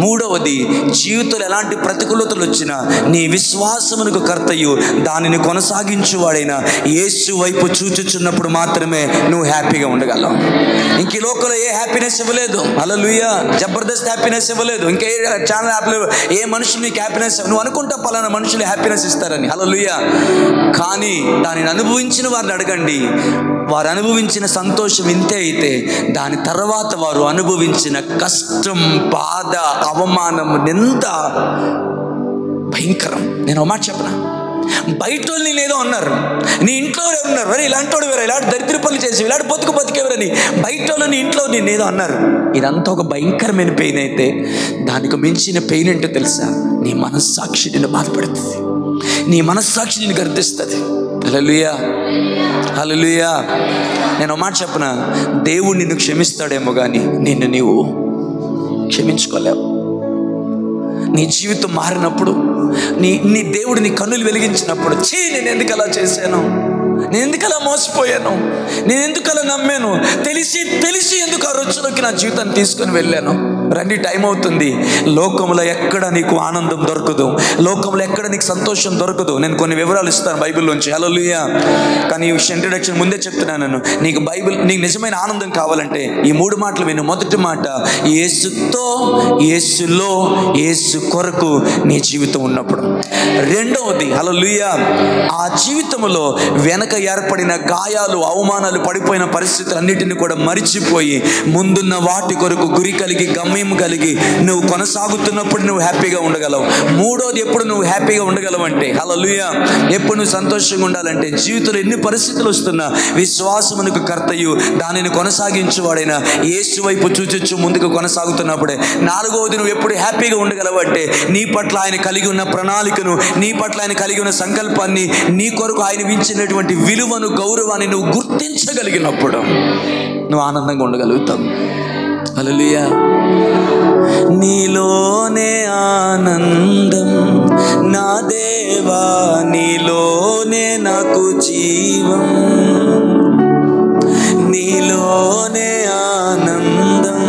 మూడవది, జీవితంలో ఎలాంటి ప్రతికూలతలు వచ్చినా నీ విశ్వాసమునకు కర్తయు దానిని కొనసాగించువాడైనా యేసు వైపు చూచుచున్నప్పుడు మాత్రమే నువ్వు హ్యాపీగా ఉండగలవు. ఇంక ఈ లోకంలో ఏ హ్యాపీనెస్ ఇవ్వలేదు. హల్లెలూయా. జబర్దస్త్ హ్యాపీనెస్ ఇవ్వలేదు. ఇంకే ఛానల్ యాప్లో ఏ మనుషులు నీకు హ్యాపీనెస్, నువ్వు అనుకుంటా పలానా మనుషులు హ్యాపీనెస్ ఇస్తారని. హల్లెలూయా. కానీ దానిని అనుభవించిన వారిని అడగండి, వారు అనుభవించిన సంతోషం ఇంతే అయితే దాని తర్వాత వారు అనుభవించిన కష్టం, బాధ, అవమానం, నింద భయంకరం. నేను ఒక మాట చెప్పనా, బయట వాళ్ళు నేను ఏదో అన్నారు, నీ ఇంట్లో ఉన్నారు, అరే ఇలాంటి వాడు వేరే, ఇలాంటి దరిద్ర పనులు చేసి ఇలాంటి బతికేవరని బయట వాళ్ళు నీ ఇంట్లో నేను ఏదో అన్నారు. ఇదంతా ఒక భయంకరమైన పెయిన్ అయితే దానికి మించిన పెయిన్ ఏంటో తెలుసా? నీ మనస్సాక్షి నిన్ను బాధపడుతుంది, నీ మనస్సాక్షి నిన్ను గర్దిస్తుంది. హల్లెలూయా, హల్లెలూయా. నేను ఒక మాట చెప్పనా, దేవుడు నిన్ను క్షమిస్తాడేమో కానీ నిన్ను నీవు క్షమించుకోలేవు. నీ జీవితం మారినప్పుడు, నీ దేవుడు నీ కన్నులు వెలిగించినప్పుడు, నేను ఎందుకు అలా చేశాను, నేను ఎందుకు అలా మోసపోయాను, నేను ఎందుకు అలా నమ్మాను, తెలిసి ఎందుకు ఆ రోజు దిశలోకి నా జీవితాన్ని తీసుకొని వెళ్ళాను. రండి, టైం అవుతుంది. లోకంలో ఎక్కడ నీకు ఆనందం దొరకదు, లోకంలో ఎక్కడ నీకు సంతోషం దొరకదు. నేను కొన్ని వివరాలు ఇస్తాను బైబిల్లోంచి. హల్లెలూయా. కానీ ఈ విషయం ఇంట్రడక్షన్ ముందే చెప్తున్నాను. నేను నీకు నిజమైన ఆనందం కావాలంటే ఈ 3 మాటలు విను. మొదటి మాట, యేసుతో, యేసులో, యేసు కొరకు నీ జీవితం ఉన్నప్పుడు. రెండవది, హల్లెలూయా, ఆ జీవితంలో వెనక ఏర్పడిన గాయాలు, అవమానాలు, పడిపోయిన పరిస్థితులన్నిటిని కూడా మరిచిపోయి ముందున్న వాటి కొరకు గురి కలిగి, గమ్యం కలిగి నువ్వు కొనసాగుతున్నప్పుడు నువ్వు హ్యాపీగా ఉండగలవు. మూడోది, ఎప్పుడు నువ్వు హ్యాపీగా ఉండగలవు అంటే, హల్లెలూయా, ఎప్పుడు నువ్వు సంతోషంగా ఉండాలంటే, జీవితంలో ఎన్ని పరిస్థితులు వస్తున్నా విశ్వాసమునకు కర్తయు దానిని కొనసాగించువాడైనా యేసు వైపు చూచొచ్చు ముందుకు కొనసాగుతున్నప్పుడే. నాలుగవది, నువ్వు ఎప్పుడు హ్యాపీగా ఉండగలవు అంటే, నీ పట్ల ఆయన కలిగి ఉన్న ప్రణాళికను, నీ పట్ల ఆయన కలిగి ఉన్న సంకల్పాన్ని, నీ కొరకు ఆయన ఇచ్చినటువంటి విలువను, గౌరవాన్ని నువ్వు గుర్తించగలిగినప్పుడు నువ్వు ఆనందంగా ఉండగలుగుతావు. హల్లెలూయా. నీలోనే ఆనందం నా దేవా, నీలోనే నాకు జీవం, నీలోనే ఆనందం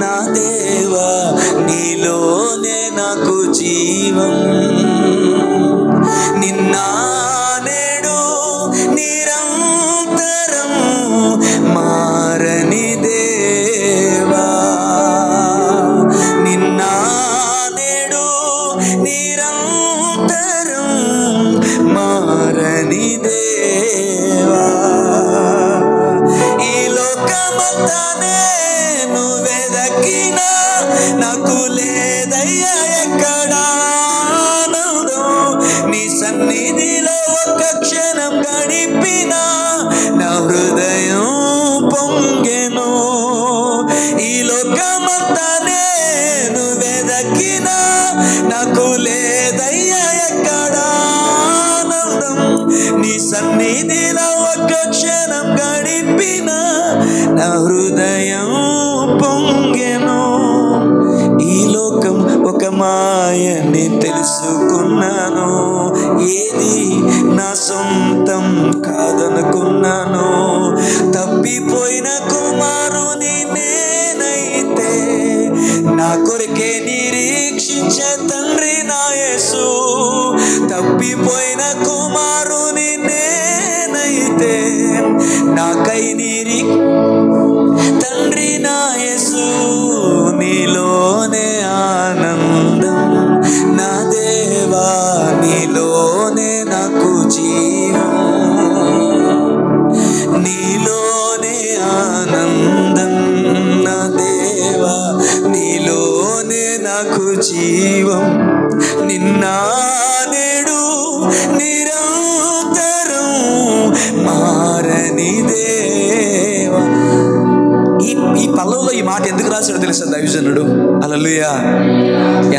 నా దేవా, నీలోనే నాకు జీవం. నిన్న నేడు నిరంతరం మారని దేవా, నిన్న నేడు నిరంతరం మారని దేవా. ఈ లోకమంతా నేను వెదకినా నాకు లేదయ్యా ఎక్కడా ఆనందం, నీ సన్నిధిలో ఒక్క క్షణం గడిపినా నా హృదయం పొంగెను. ఈ లోకమంతా నేను వెదకినా నాకు లేదయ్యా ఎక్కడా ఆనందం, నీ సన్నిధిలో ఒక్క క్షణం గడిపినా నా హృదయం పొంగెను. ఈ లోకం ఒక మాయని తెలుసుకున్నాను, ఏది నా సొంతం కాదనుకున్నాను. తప్పిపోయిన కుమారుని నేనైతే నా కొరకే నిరీక్షించే తండ్రి నా యేసు. తప్పిపోయిన కుమారుని నేనైతే నాకై తండ్రి నా యేసు. నీలోనే ఆనందం నా దేవా, నీలోనే నాకు జీవం, నీలోనే ఆనందం నా దేవా, నీలోనే నాకు జీవం. నిన్న నేడు నిరంతరం మారని దేవా. ఈ పల్లవులో ఈ మాట ఎందుకు రాశాడో తెలుసా దైవజనుడు? హల్లెలూయా.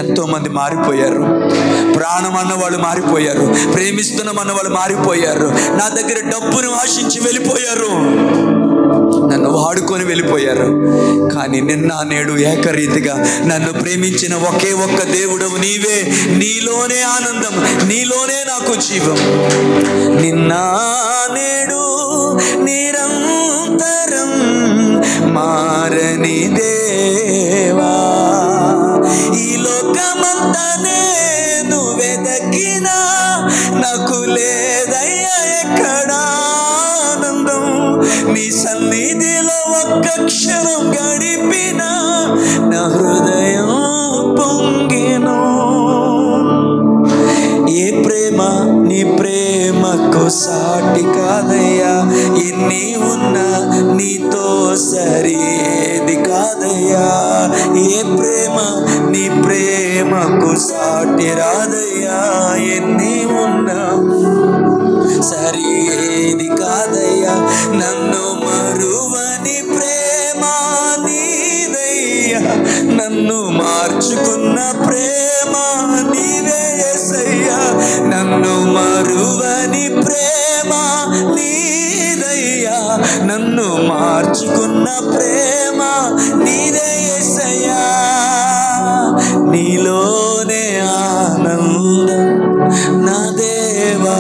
ఎంతో మంది మారిపోయారు, ప్రాణం అన్నవాళ్ళు మారిపోయారు, ప్రేమిస్తున్నామన్న వాళ్ళు మారిపోయారు, నా దగ్గర డబ్బును ఆశించి వెళ్ళిపోయారు, నన్ను వాడుకొని వెళ్ళిపోయారు. కానీ నిన్న నేడు ఏకరీతిగా నన్ను ప్రేమించిన ఒకే ఒక్క దేవుడవు నీవే. నీలోనే ఆనందం, నీలోనే నాకు జీవం. నిన్న నేడు నిరంతరం మారని దేవా. ఈ లోకమంతా నేను వెదకినా నాకు లేదయ్యా ఎక్కడా ఆనందం, నీ సన్నిధిలో ఒక్క క్షణం గడిపినా నా హృదయం పొంగెను. ఏ ప్రేమ నీ ప్రేమకు సాటి కాదయ్యా, ఎన్ని ఉన్నా నీతో సరిది కాదయ్యా. ఏ ప్రేమ నీ ప్రేమకు సాటి రాదయ్యా, ఎన్ని ఉన్నా సరిది కాదయ్యా. నన్ను మరువని ప్రేమ నీదయ్యా, నన్ను మార్చుకున్న ప్రేమ నీవే యేసయ్యా. నన్ను మరువని ప్రేమ నీదయ్యా, నన్ను మార్చుకున్న ప్రేమ నీదే యేసయ్యా. నీలోనే ఆనందం నా దేవా,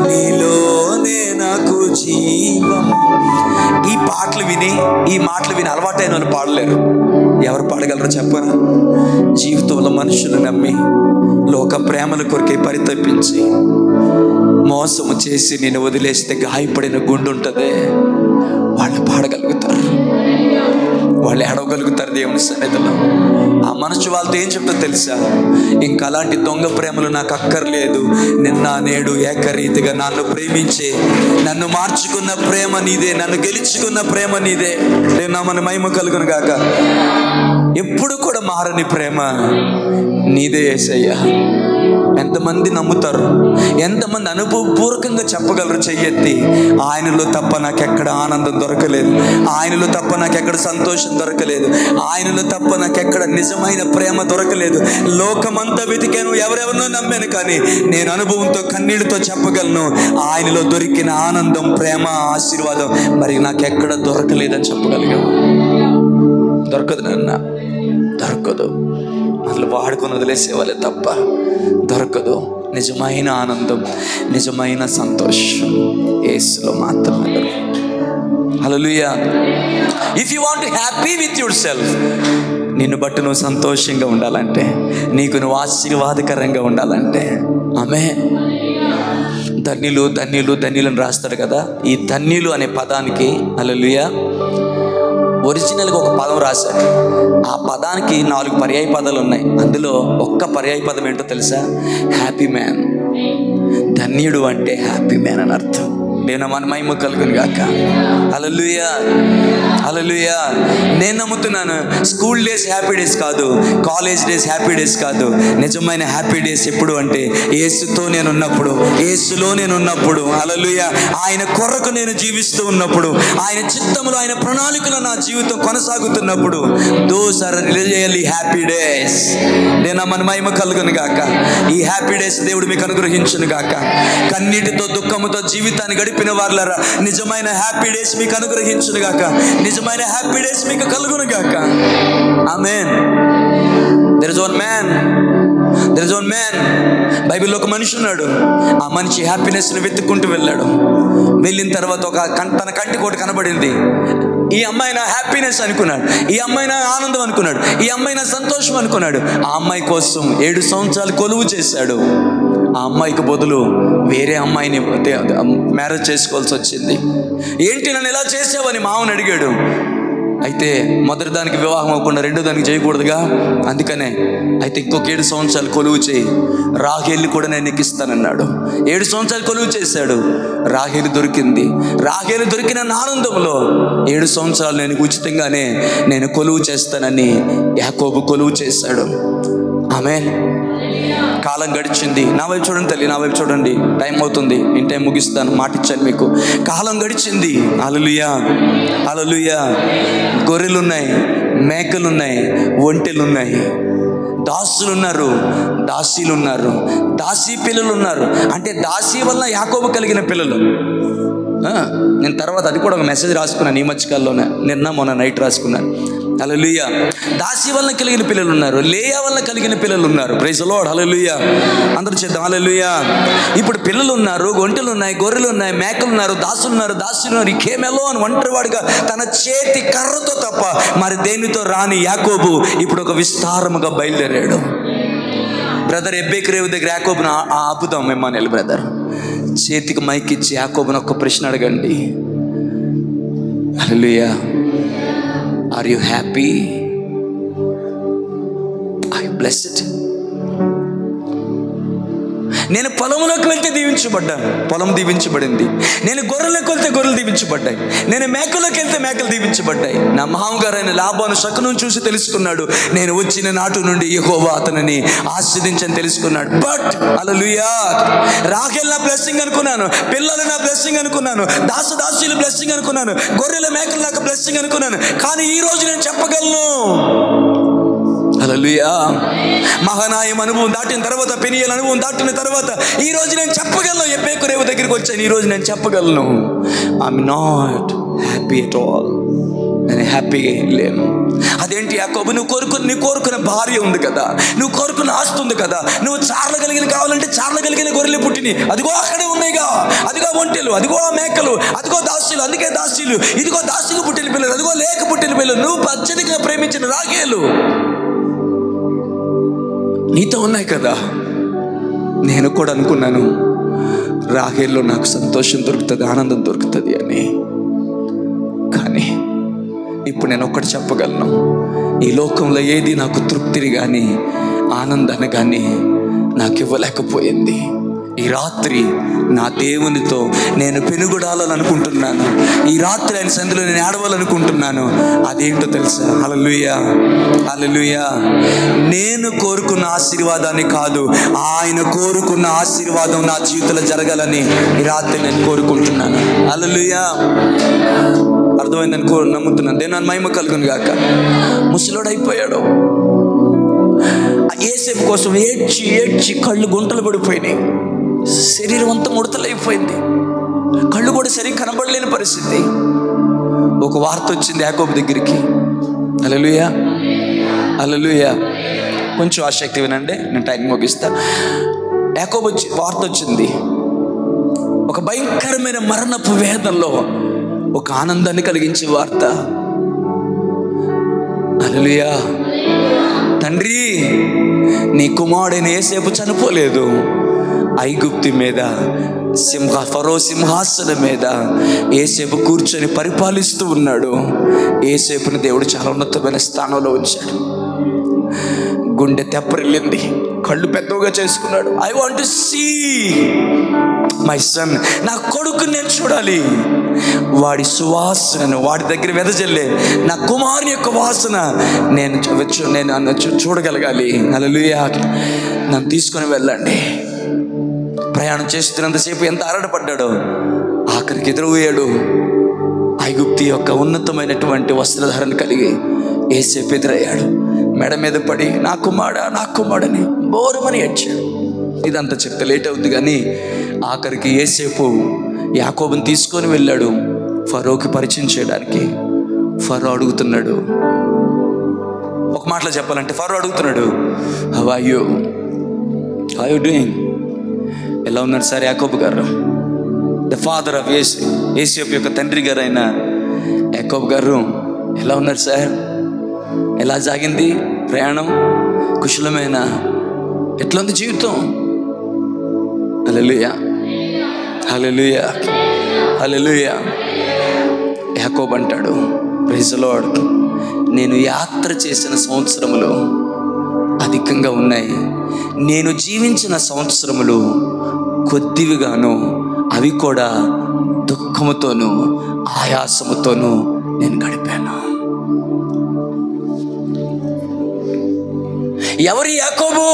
నీలోనే నాకు జీవం. ఈ మాటలు విని అలవాటైన వాళ్ళు పాడలేరు. ఎవరు పాడగలరో చెప్పరా? జీవితంలో మనుషులు నమ్మి లోక ప్రేమల కొరకే పరితపించి మోసము చేసి నేను వదిలేస్తే గాయపడిన గుండె ఉంటుంది, వాళ్ళు పాడగలుగుతారు, వాళ్ళు ఏడవగలుగుతారు దేవుని సన్నిధిలో. ఆ మనసు వాళ్ళతో ఏం చెప్తా తెలుసా? ఇంకా అలాంటి దొంగ ప్రేమలు నాకు అక్కర్లేదు, నిన్న నేడు ఏకరీతిగా నన్ను ప్రేమించే, నన్ను మార్చుకున్న ప్రేమ నీదే, నన్ను గెలుచుకున్న ప్రేమ నీదే. నేను నా మన మహిమ కలుగును గాక. ఎప్పుడు కూడా మారని ప్రేమ నీదే యేసయ్యా. ఎంతమంది నమ్ముతారు? ఎంతమంది అనుభవపూర్వకంగా చెప్పగలరు చెయ్యెత్తి? ఆయనలో తప్ప నాకెక్కడ ఆనందం దొరకలేదు, ఆయనలో తప్ప నాకెక్కడ సంతోషం దొరకలేదు, ఆయనలో తప్ప నాకెక్కడ నిజమైన ప్రేమ దొరకలేదు. లోకమంతా వెతికాను, ఎవరెవరినో నమ్మాను, కానీ నేను అనుభవంతో కన్నీళ్ళతో చెప్పగలను, ఆయనలో దొరికిన ఆనందం, ప్రేమ, ఆశీర్వాదం మరి నాకెక్కడ దొరకలేదని చెప్పగలిగాను. దొరకదు నాన్న, దొరకదు. అసలు వాడుకొని వదిలేసేవాళ్ళే తప్ప దొరకదు. నిజమైన ఆనందం, నిజమైన సంతోషం యేసులో మాత్రమే. హల్లెలూయా. If you want to happy with yourself, నిన్ను బట్టి నువ్వు సంతోషంగా ఉండాలంటే, నీకు నువ్వు ఆశీర్వాదకరంగా ఉండాలంటే, ఆమేన్. ధన్యులు ధన్యులు ధన్యులను రాస్తాడు కదా. ఈ ధన్యులు అనే పదానికి హల్లెలూయా ఒరిజినల్గా ఒక పదం రాశాడు. ఆ పదానికి 4 పర్యాయ పదాలు ఉన్నాయి. అందులో ఒక్క పర్యాయ పదం ఏంటో తెలుసా? Happy man. ధన్యుడు అంటే హ్యాపీ మ్యాన్ అని అర్థం. నేను మన మహిమ కలుగును గాక. హల్లెలూయా, హల్లెలూయా. నేను నమ్ముతున్నాను, స్కూల్ డేస్ హ్యాపీ డేస్ కాదు, కాలేజ్ డేస్ హ్యాపీ డేస్ కాదు. నిజమైన హ్యాపీ డేస్ ఎప్పుడు అంటే యేసుతో నేను ఉన్నప్పుడు, యేసులో నేను ఉన్నప్పుడు, హల్లెలూయా, ఆయన కొరకు నేను జీవిస్తూ ఉన్నప్పుడు, ఆయన చిత్తములో, ఆయన ప్రణాళికలో నా జీవితం కొనసాగుతున్నప్పుడు, those are really happy days. నేను మన మహిమ కలుగును గాక. ఈ హ్యాపీ డేస్ దేవుడు మీకు అనుగ్రహించును గాక. కన్నీటితో దుఃఖముతో జీవితాన్ని గడిపిన వారులారా, నిజమైన హ్యాపీ డేస్ మీకు అనుగ్రహించును గాక. నిజమైన హ్యాపీ డేస్ మీకు కలుగును గాక. ఆమేన్. There is one man. బైబిల్లో ఒక మనిషి ఉన్నాడు. ఆ మనిషి హ్యాపీనెస్ని వెతుక్కుంటూ వెళ్ళాడు. వెళ్ళిన తర్వాత తన కంటికి ఒకటి కనబడింది. ఈ అమ్మాయి నా హ్యాపీనెస్ అనుకున్నాడు, ఈ అమ్మాయి నా ఆనందం అనుకున్నాడు, ఈ అమ్మాయి నా సంతోషం అనుకున్నాడు. ఆ అమ్మాయి కోసం 7 సంవత్సరాలు కొలువు చేశాడు. ఆ అమ్మాయికి బదులు వేరే అమ్మాయిని మ్యారేజ్ చేసుకోవాల్సి వచ్చింది. ఏంటి నన్ను ఎలా చేసావని మామని అడిగాడు. అయితే మొదటి దానికి వివాహం అవ్వకుండా రెండో దానికి చేయకూడదుగా, అందుకనే అయితే ఇంకొక 7 సంవత్సరాలు కొలువు చేయి, రాహేల్ని కూడా నేను నీకు ఇస్తానన్నాడు. 7 సంవత్సరాలు కొలువు చేశాడు. రాహేలు దొరికింది. రాహేలు దొరికిన ఆనందంలో 7 సంవత్సరాలు నేను ఉచితంగానే నేను కొలువు చేస్తానని యాకోబు కొలువు చేశాడు. ఆమేన్. కాలం గడిచింది. నా వైపు చూడండి తల్లి, నా వైపు చూడండి. టైం అవుతుంది, నేను టైం ముగిస్తాను, మాట ఇచ్చాను మీకు. కాలం గడిచింది. హల్లెలూయా, హల్లెలూయా. గొర్రెలున్నాయి, మేకలున్నాయి, ఒంటెలున్నాయి, దాసులున్నారు, దాసీలున్నారు, దాసీ పిల్లలు ఉన్నారు. అంటే దాసీ వల్ల యాకోబు కలిగిన పిల్లలు. నేను తర్వాత అది కూడా ఒక మెసేజ్ రాసుకున్నాను ఈ మధ్యకాలంలోనే, మొన్న నైట్ రాసుకున్నాను. హల్లెలూయా. దాసి వల్ల కలిగిన పిల్లలు ఉన్నారు, లేయా వల్ల కలిగిన పిల్లలు ఉన్నారు. Praise the lord. హల్లెలూయా. అందరూ చేద్దాం హల్లెలూయా. ఇప్పుడు పిల్లలు ఉన్నారు, ఒంటెలు ఉన్నాయి, గొర్రెలు ఉన్నాయి, మేకలు ఉన్నారు, దాసులు ఉన్నారు, దాసులు ఉన్నారు. ఈ కేమెలో అని ఒంటరివాడిగా తన చేతి కర్రతో తప్ప మరి దేనితో రాని యాకోబు ఇప్పుడు ఒక విస్తారముగా బయలుదేరాడు. బ్రదర్ ఎబ్బేకరేవు దగ్గర యాకోబును ఆపుదాం. ఎమ్మానుయేల్ బ్రదర్ చేతికి మైక్ ఇచ్చి యాకోబును ఒక్క ప్రశ్న అడగండి. హల్లెలూయా. Are you happy? Are you blessed? నేను పొలంలోకి వెళ్తే దీవించబడ్డాను, పొలం దీవించబడింది. నేను గొర్రెలకు వెళ్తే గొర్రెలు దీవించబడ్డాయి. నేను మేకలోకి వెళ్తే మేకలు దీవించబడ్డాయి. నా మామగారైన లాబాను శకునం చూసి తెలుసుకున్నాడు, నేను వచ్చిన నాటు నుండి యెహోవా అతనిని ఆశీర్వదించని తెలుసుకున్నాడు. బట్ హల్లెలూయా, రాహేల్ నా బ్లెస్సింగ్ అనుకున్నాను, పిల్లలు నా బ్లెస్సింగ్ అనుకున్నాను, దాసులు బ్లెస్సింగ్ అనుకున్నాను, గొర్రెల మేకలు నాకు బ్లెస్సింగ్ అనుకున్నాను. కానీ ఈ రోజు నేను చెప్పగలను, హల్లెలూయా, మహానాయం అనుభవం దాటిన తర్వాత, పెనియేల్ అనుభవం దాటిన తర్వాత ఈ రోజు నేను చెప్పగలను. ఎబ్బేకరేవు దగ్గరికి వచ్చాను, ఈ రోజు నేను చెప్పగలను, I'm not happy at all. నేను హ్యాపీగా లేను. అదేంటి యాకోబు, నీ కోరుకున్న భార్య ఉంది కదా, నువ్వు కోరుకున్న ఆస్తి ఉంది కదా, నువ్వు చార్లగలిగిన కావాలంటే చార్లగలిగిన గొర్రెలు పుట్టిని, అదిగో అక్కడే ఉన్నాయిగా, అదిగో ఒంటెలు, అదిగో మేకలు, అదిగో దాసీలు, అందుకే దాసీలు, ఇదిగో దాసికి పుట్టిన పిల్లలు, అదిగో లేక పుట్టిన పిల్లలు, నువ్వు అత్యధికంగా ప్రేమించిన రాహేలు నీతో ఉన్నాయి కదా. నేను కూడా అనుకున్నాను రాహేల్లో నాకు సంతోషం దొరుకుతుంది, ఆనందం దొరుకుతుంది అని. కానీ ఇప్పుడు నేను ఒక్కటి చెప్పగలను, ఈ లోకంలో ఏది నాకు తృప్తిని కానీ ఆనందాన్ని కానీ నాకు ఇవ్వలేకపోయింది. ఈ రాత్రి నా దేవునితో నేను పెనుగుడాలని అనుకుంటున్నాను. ఈ రాత్రి ఆయన సంధిలో నేను ఆడవాలనుకుంటున్నాను. అదేంటో తెలుసా? హల్లెలూయా, హల్లెలూయా. నేను కోరుకున్న ఆశీర్వాదాన్ని కాదు, ఆయన కోరుకున్న ఆశీర్వాదం నా జీవితంలో జరగాలని ఈ రాత్రి నేను కోరుకుంటున్నాను. హల్లెలూయా. అర్థమైందని నమ్ముతున్నాను. దేవుని మహిమ కలుగును గాక. ముసలోడైపోయాడు. యేసేపు కోసం ఏడ్చి ఏడ్చి కళ్ళు గుంటలు పడిపోయినాయి, శరీరం అంతా ముడతలైపోయింది, కళ్ళు కూడా సరిగ్గా కనబడలేని పరిస్థితి. ఒక వార్త వచ్చింది యాకోబు దగ్గరికి. హల్లెలూయా, హల్లెలూయా. కొంచెం ఆసక్తి వినండి, నేను టైం ముగిస్తా. యాకోబు వార్త వచ్చింది, ఒక భయంకరమైన మరణపు వేదనలో ఒక ఆనందాన్ని కలిగించే వార్త. హల్లెలూయా. తండ్రి, నీ కుమారుడైన యేసేపు చనిపోలేదు, ఐగుప్తు మీద ఫరో సింహాసనం మీద యేసేపు కూర్చొని పరిపాలిస్తూ ఉన్నాడు. యేసేపుని దేవుడు చాలా ఉన్నతమైన స్థానంలో ఉంచాడు. గుండె తెప్పరిల్లింది, కళ్ళు పెద్దగా చేసుకున్నాడు. I want to see my son, నా కొడుకు నేను చూడాలి, వాడి సువాసనను వాడి దగ్గర వెదజల్లే నా కుమారుని యొక్క వాసన నేను చూడగలగాలి. హల్లెలూయా. నన్ను తీసుకొని వెళ్ళండి. ప్రయాణం చేస్తున్నంతసేపు ఎంత ఆరాటపడ్డాడో, ఆఖరికి ఎదురయ్యాడు. ఐగుప్తు యొక్క ఉన్నతమైనటువంటి వస్త్రధారణ కలిగి యేసేపు ఎదురయ్యాడు. మెడ మీద పడి నా కుమారుడని బోరమని ఏడ్చాడు. ఇదంతా చెప్తే లేట్ అవుతుంది, కానీ ఆఖరికి యేసేపు యాకోబుని తీసుకొని వెళ్ళాడు ఫరోకి పరిచయం చేయడానికి. ఫరో అడుగుతున్నాడు, ఒక మాటలో చెప్పాలంటే ఫరో అడుగుతున్నాడు, హౌ ఆర్ యు డూయింగ్? ఎలా ఉన్నారు సార్ యాకోబు గారు? ద ఫాదర్ ఆఫ్ యేసేపు యొక్క తండ్రి గారు అయిన యాకోబు గారు ఎలా ఉన్నారు సార్? ఎలా సాగింది ప్రయాణం? కుశలమైన? ఎట్లా ఉంది జీవితం? హల్లెలూయా, హల్లెలూయా, హల్లెలూయా. యాకోబు అంటాడు, ప్రైజ్ ది లార్డ్, నేను యాత్ర చేసిన సంవత్సరములు అధికంగా ఉన్నాయి, నేను జీవించిన సంవత్సరములు కొద్దివిగాను, అవి కూడా దుఃఖముతోనూ ఆయాసముతోనూ నేను గడిపాను. ఎవరి యాకోబు?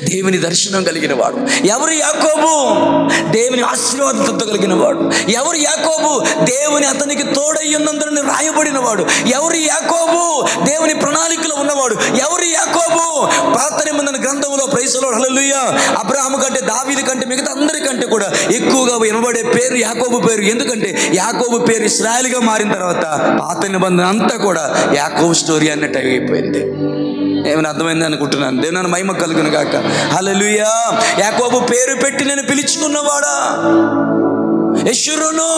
దేవుని దర్శనం కలిగిన వాడు. ఎవరు యాకోబు? దేవుని ఆశీర్వాదంతో కలిగిన వాడు. ఎవరు యాకోబు? దేవుని అతనికి తోడై ఉన్నందున రాయబడిన వాడు. ఎవరు యాకోబు? దేవుని ప్రణాళికలో ఉన్నవాడు. ఎవరు యాకోబు? పాత నిబంధన గ్రంథంలో ప్రైజ్ ది లార్డ్, హల్లెలూయా, అబ్రహాము కంటే దావీదు కంటే మిగతా అందరికంటే కూడా ఎక్కువగా వినబడే పేరు యాకోబు పేరు. ఎందుకంటే యాకోబు పేరు ఇశ్రాయేలుగా మారిన తర్వాత పాత నిబంధన అంతా కూడా యాకోబు స్టోరీ అన్నట్టు అయిపోయింది. ఏమైనా అర్థమైంది అనుకుంటున్నాను. దేవుని మహిమ కలుగును గాక. హల్లెలూయా. యాకోబు పేరు పెట్టి నేను పిలుచుకున్నవాడా? యెషురును.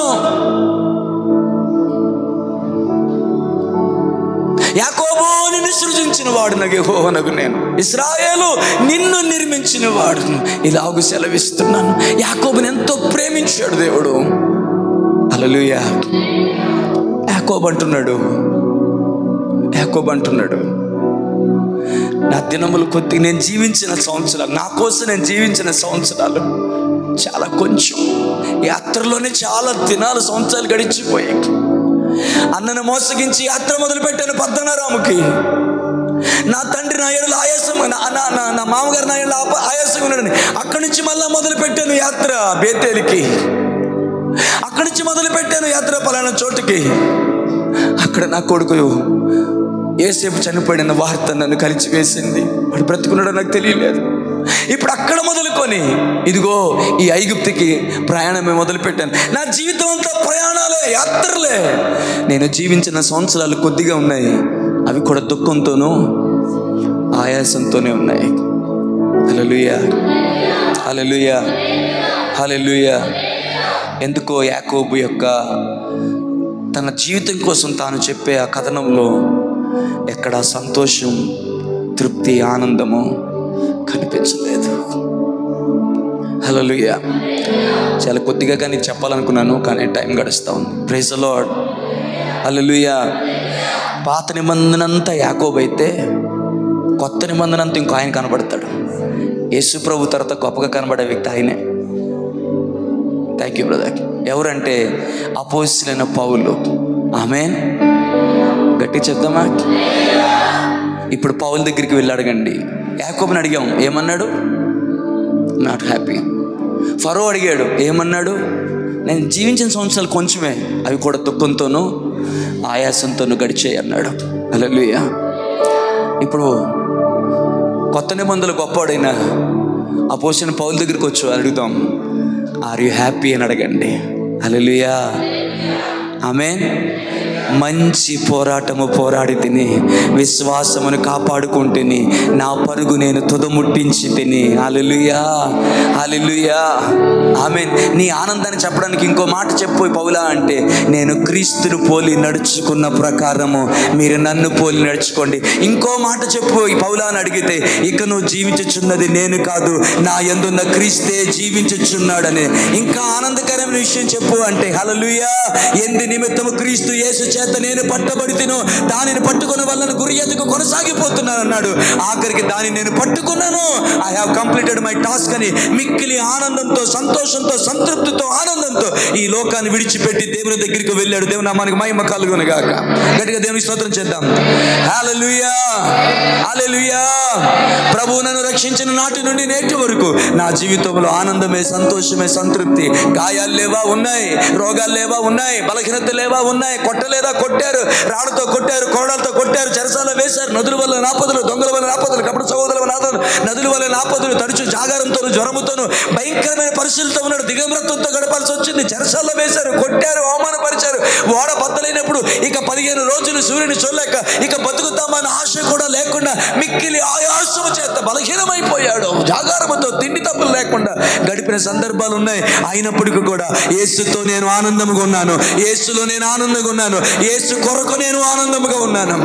యాకోబు నిన్ను సృజించిన వాడు నాకు యెహోవానగు నేను, ఇశ్రాయేలు నిన్ను నిర్మించిన వాడు. ఇలాగూ సెలవిస్తున్నాను. యాకోబుని ఎంతో ప్రేమించాడు దేవుడు. హల్లెలూయా. యాకోబు అంటున్నాడు, నా దినములు కొద్ది, నేను జీవించిన సంవత్సరాలు, నా కోసం నేను జీవించిన సంవత్సరాలు చాలా కొంచెం. యాత్రలోనే చాలా దినాలు, సంవత్సరాలు గడిచిపోయాయి. అన్నను మోసగించి యాత్ర మొదలు పెట్టాను పద్దనరాముకి. నా తండ్రి నా ఏడులో ఆయాసం, నా మామగారు నా ఏడులో ఆయాసం ఉన్నాడని అక్కడి నుంచి మళ్ళా మొదలు పెట్టాను యాత్ర బేతేలికి. అక్కడి నుంచి మొదలు పెట్టాను యాత్ర పలానా చోటుకి. అక్కడ నా కొడుకు యేసేపు చనిపోయిన వార్త నన్ను కలిచివేసింది. వాడు బ్రతుకున్నాడో నాకు తెలియలేదు. ఇప్పుడు అక్కడ మొదలుకొని ఇదిగో ఈ ఐగుప్తుకి ప్రయాణమే మొదలుపెట్టాను. నా జీవితం అంతా ప్రయాణాలే, యాత్రలే. నేను జీవించిన సంవత్సరాలు కొద్దిగా ఉన్నాయి, అవి కూడా దుఃఖంతోనూ ఆయాసంతోనే ఉన్నాయి. హల్లెలూయా, హల్లెలూయా, హల్లెలూయా. ఎందుకో యాకోబు యొక్క తన జీవితం కోసం తాను చెప్పే ఆ కథనంలో ఎక్కడ సంతోషం, తృప్తి, ఆనందము కనిపించలేదు. హల్లెలూయా. చాలా కొద్దిగా కానీ చెప్పాలనుకున్నాను, కానీ టైం గడుస్తూ ఉంది. Praise the lord. హల్లెలూయా. పాత నిబంధన అంతా యాకోబు అయితే కొత్త నిబంధన అంతా ఇంకో ఆయన కనబడతాడు. యేసు ప్రభు తర్వాత గొప్పగా కనబడే వ్యక్తి ఆయనే. Thank you brother. ఎవరంటే అపోస్తలుడైన పౌలు. ఆమేన్. గట్టి చెప్తామా? ఇప్పుడు పౌలు దగ్గరికి వెళ్ళి అడగండి. యాకోబుని అడిగాం, ఏమన్నాడు? Not happy. ఫరో అడిగాడు, ఏమన్నాడు? నేను జీవించిన సంవత్సరాలు కొంచెమే, అవి కూడా దుఃఖంతోనూ ఆయాసంతోనూ గడిచాయి అన్నాడు. హల్లెలూయా. ఇప్పుడు కొత్త నిబంధనలు గొప్పవాడైన అపోస్తలుడైన పౌలు దగ్గరికి వచ్చి అడుగుతాం, ఆర్ యు హ్యాపీ అని అడగండి. హల్లెలూయా. ఆమేన్. మంచి పోరాటము పోరాడి తిని, విశ్వాసమును కాపాడుకుంటుని, నా పరుగు నేను తుదముట్టించి తిని. హల్లెలూయా, హల్లెలూయా. ఆమేన్. నీ ఆనందాన్ని చెప్పడానికి ఇంకో మాట చెప్పు పౌలా అంటే, నేను క్రీస్తును పోలి నడుచుకున్న ప్రకారము మీరు నన్ను పోలి నడుచుకోండి. ఇంకో మాట చెప్పు పౌలా అని అడిగితే, ఇక నువ్వు జీవించుచున్నది నేను కాదు, నా యందున్న క్రీస్తే జీవించుచున్నాడని. ఇంకా ఆనందకరమైన విషయం చెప్పు అంటే, హల్లెలూయా. ఎందు నిమిత్తము క్రీస్తు యేసు చేత నేను పట్టబడితినో దానిని పట్టుకున్న వలన గురి ఎదుగు కొనసాగిపోతున్నాను అన్నాడు. ఆఖరికి దాన్ని నేను పట్టుకున్నాను, I have completed my task అని మిక్కిలి ఆనందంతో, సంతోషంతో, సంతృప్తితో, ఆనందంతో ఈ లోకాన్ని విడిచిపెట్టి దేవుని దగ్గరికి వెళ్ళాడు. దేవుని నామానికి మహిమ కలుగును గాక. గట్టిగా దేవునికి స్తోత్రం చేద్దాం. హల్లెలూయా, హల్లెలూయా. ప్రభువు నన్ను రక్షించిన నాటి నుండి నేటి వరకు నా జీవితంలో ఆనందమే, సంతోషమే, సంతృప్తి. గాయాలు లేవా? ఉన్నాయి. రోగాలు లేవా? ఉన్నాయి. బలహీనత లేవా? ఉన్నాయి. కొట్టలేదా? కొట్టారు. రాళ్ళతో కొట్టారు, కోడలతో కొట్టారు, చెరసాల వేశారు. నదుల వల్ల నాపదలు, దొంగల వల్ల నాపదలు, కపట సహోదరుల వల్ల నదుల వల్ల నాపదలు, తరచు జాగారంతోను, జ్వరముతోను, భయంకరమైన పరిస్థితులతో ఉన్నాడు. దిగమృత్వంతో గడపాల్సి వచ్చింది. చెరసాల్లో వేశారు, కొట్టారు, అవమానపరిచారు. ఓడ బద్దలైనప్పుడు ఇక 15 రోజులు సూర్యుని చూడలేక ఇక బతుకుతామన్న ఆశ కూడా లేకుండా మిక్కిలి ఆయాసము చేత బలహీనమైపోయాడు. జాగారముతో, తిండి తప్పులు లేకుండా గడిపిన సందర్భాలు ఉన్నాయి. అయినప్పటికీ కూడా యేసుతో నేను ఆనందంగా ఉన్నాను, యేసులో నేను ఆనందంగా ఉన్నాను, యేసు కొరకు నేను ఆనందంగా ఉన్నాను.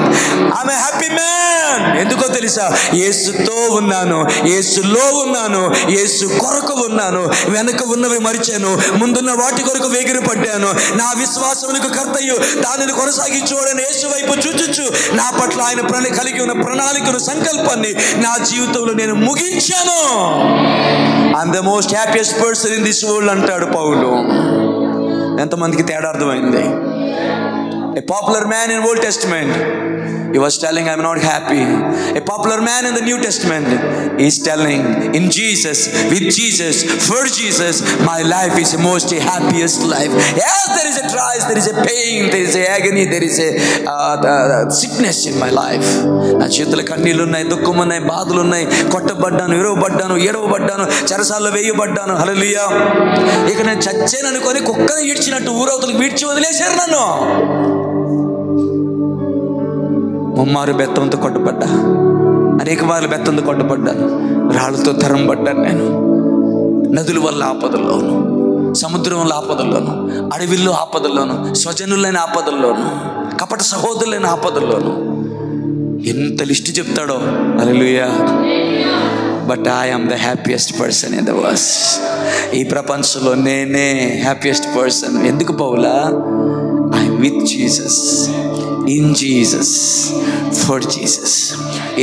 ఆమె హ్యాపీ మ్యాన్. ఎందుకో తెలుసా? యేసుతో ఉన్నాను, యేసులో ఉన్నాను, యేసు కొరకు ఉన్నాను. వెనక ఉన్నవి మరిచాను, ముందున్న వాటి కొరకు వేగిరి పడ్డాను. నా విశ్వాసమునకు కర్తయు దానిని కొనసాగించువాడని యేసు వైపు చూచుచు నా పట్ల ఆయన కలిగి ఉన్న ప్రణాళికను, సంకల్పాన్ని నా జీవితంలో నేను ముగించాను. I'm the most happiest person in this world అంటాడు పౌలు. ఎంతమందికి తేడా అర్థమైంది? A popular man in Old Testament, he was telling, I'm not happy. A popular man in the New Testament, he is telling, in Jesus, with Jesus, for Jesus, my life is the most happiest life. Yes, there is a trial, there is a pain, there is a agony, there is a sickness in my life. నా చేతుల కన్నీళ్ళు ఉన్నాయి, దుఃఖం ఉన్నాయి, బాధలు ఉన్నాయి, కొట్టబడ్డాను, విరవబడ్డాను, ఏడవబడ్డాను, చెరసాల్లో వేయబడ్డాను. హల్లెలూయా. ఇక నేను చచ్చాను అనుకొని కుక్కని ఈడ్చినట్టు ఊరవతలకు వీడ్చి వదిలేశారు నన్ను. ముమ్మారు బెత్తంతో కొట్టబడ్డా, అనేక మార్లు బెత్తంతో కొట్టబడ్డాను, రాళ్ళతో తరంబడ్డాను. నేను నదుల వల్ల ఆపదల్లోను, సముద్రం వల్ల ఆపదల్లోను, అడవిల్లో ఆపదల్లోను, స్వజనులైన ఆపదల్లోను, కపట సహోదరులైన ఆపదల్లోను. ఎంత లిస్టు చెప్తాడో. హల్లెలూయా. But I am the happiest person in the world. ఈ ప్రపంచంలో నేనే హ్యాపీయెస్ట్ పర్సన్. ఎందుకు పౌలా? I'm with Jesus, in Jesus, for Jesus.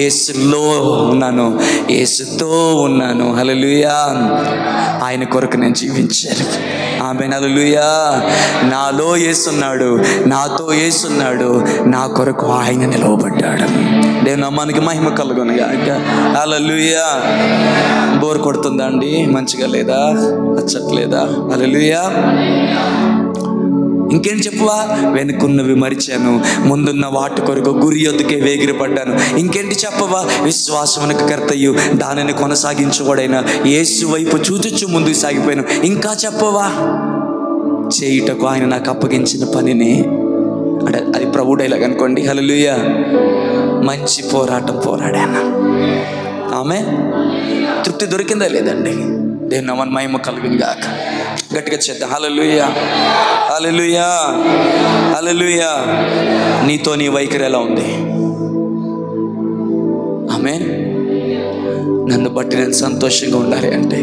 యేసులో ఉన్నాను, యేసుతో ఉన్నాను. హల్లెలూయా. ఆయన కొరకు నేను జీవించాను. ఆమేన్. హల్లెలూయా. నాలో యేసున్నాడు, నాతో యేసున్నాడు, నా కొరకు ఆయన నిలవబడ్డాడు. దేవుని నామానికి మహిమ కలుగును గాక. హల్లెలూయా. బోర్ కొడుతుందా అండి? మంచిగా లేదా? నచ్చట్లేదా? హల్లెలూయా. ఇంకేంటి చెప్పువా? వెనుకున్నవి మరిచాను, ముందున్న వాటి కొరకు గురి యొద్దకే వేగిరపడ్డాను. ఇంకేంటి చెప్పవా? విశ్వాసమునకు కర్తయు దానిని కొనసాగించువాడైన యేసు వైపు చూచుచు ముందుకు సాగిపోయాను. ఇంకా చెప్పవా? చేయుటకు ఆయన నాకు అప్పగించిన పనిని, అంటే అది ప్రభు డైలాగ్ అనుకోండి. హల్లెలూయా. మంచి పోరాటం పోరాడాను. ఆమె తృప్తి దొరికిందా లేదండి? దేవుని నామమునకు మహిమ కలుగును గాక. గట్టిగా చేద్దాం. హల్లెలూయా, హల్లెలూయా, హల్లెలూయా. నీతో నీ వైఖరి ఎలా ఉంది? ఆమేన్. నన్ను బట్టి నేను సంతోషంగా ఉండాలి అంటే,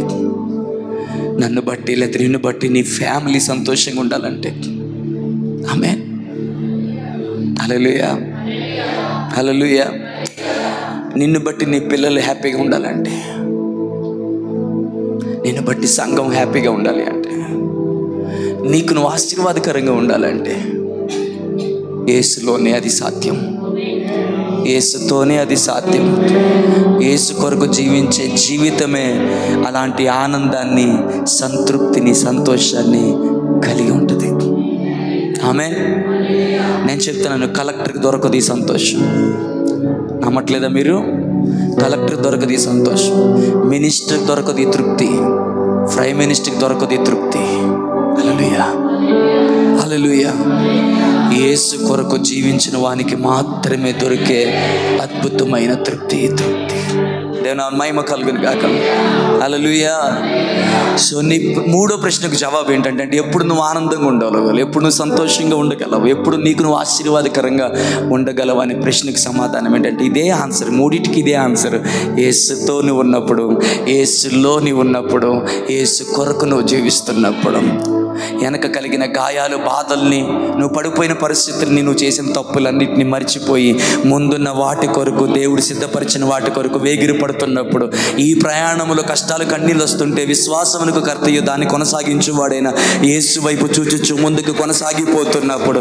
నన్ను బట్టి లేదా నిన్ను బట్టి నీ ఫ్యామిలీ సంతోషంగా ఉండాలంటే, ఆమేన్. హల్లెలూయా, హల్లెలూయా. నిన్ను బట్టి నీ పిల్లలు హ్యాపీగా ఉండాలంటే, నిన్ను బట్టి సంఘం హ్యాపీగా ఉండాలి అంటే, నీకు నువ్వు ఆశీర్వాదకరంగా ఉండాలంటే యేసులోనే అది సాధ్యం. యేసుతోనే అది సాధ్యం. యేసు కొరకు జీవించే జీవితమే అలాంటి ఆనందాన్ని, సంతృప్తిని, సంతోషాన్ని కలిగి ఉంటుంది. ఆమేన్. నేను చెప్తున్నాను, కలెక్టర్కి దొరకదు ఈ సంతోషం. నమ్మట్లేదా మీరు? కలెక్టర్కి దొరకదు ఈ సంతోషం, మినిస్టర్కి దొరకదు ఈ తృప్తి, ప్రైమ్ మినిస్టర్కి దొరకదు ఈ తృప్తి. హల్లెలూయా, హల్లెలూయా. యేసు కొరకు జీవించిన వానికి మాత్రమే దొరికే అద్భుతమైన తృప్తి. దేవుని మహిమ కలుగును గాక. హల్లెలూయా. సో నీ మూడో ప్రశ్నకు జవాబు ఏంటంటే, ఎప్పుడు నువ్వు ఆనందంగా ఉండగలవు, ఎప్పుడు నువ్వు సంతోషంగా ఉండగలవు, ఎప్పుడు నీకు నువ్వు ఆశీర్వాదకరంగా ఉండగలవు అనే ప్రశ్నకు సమాధానం ఏంటంటే ఇదే ఆన్సర్. మూడింటికి ఇదే ఆన్సర్. యేసుతో నువ్వు ఉన్నప్పుడు, యేసులో నువ్వు ఉన్నప్పుడు, యేసు కొరకు నువ్వు జీవిస్తున్నప్పుడు, వెనక కలిగిన గాయాలు, బాధల్ని, నువ్వు పడిపోయిన పరిస్థితుల్ని, నువ్వు చేసిన తప్పులన్నింటినీ మర్చిపోయి ముందున్న వాటి కొరకు, దేవుడు సిద్ధపరిచిన వాటి కొరకు వేగిరి పడుతున్నప్పుడు, ఈ ప్రయాణంలో కష్టాలు, కన్నీళ్ళు వస్తుంటే విశ్వాసమునకు కర్తయు దాన్ని కొనసాగించువాడైన యేసు వైపు చూచుచు ముందుకు కొనసాగిపోతున్నప్పుడు,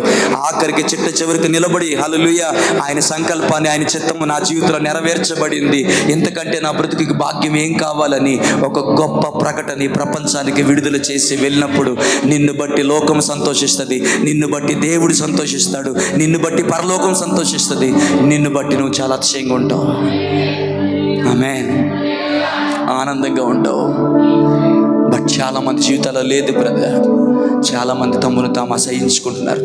ఆఖరికి చిట్ట చివరికి నిలబడి హల్లెలూయా, ఆయన సంకల్పాన్ని, ఆయన చిత్తము నా జీవితంలో నెరవేర్చబడింది, ఎంతకంటే నా బ్రతుకుకి భాగ్యం ఏం కావాలని ఒక గొప్ప ప్రకటన ఈ ప్రపంచానికి విడుదల చేసి వెళ్ళినప్పుడు నిన్ను బట్టి లోకం సంతోషిస్తుంది, నిన్ను బట్టి దేవుడు సంతోషిస్తాడు, నిన్ను బట్టి పరలోకం సంతోషిస్తుంది, నిన్ను బట్టి నువ్వు చాలా అతిశయంగా ఉంటావు. ఆమేన్. ఆనందంగా ఉంటావు. బట్ చాలామంది జీవితాల్లో లేదు బ్రదర్. చాలామంది తమను తాము అసహించుకుంటున్నారు,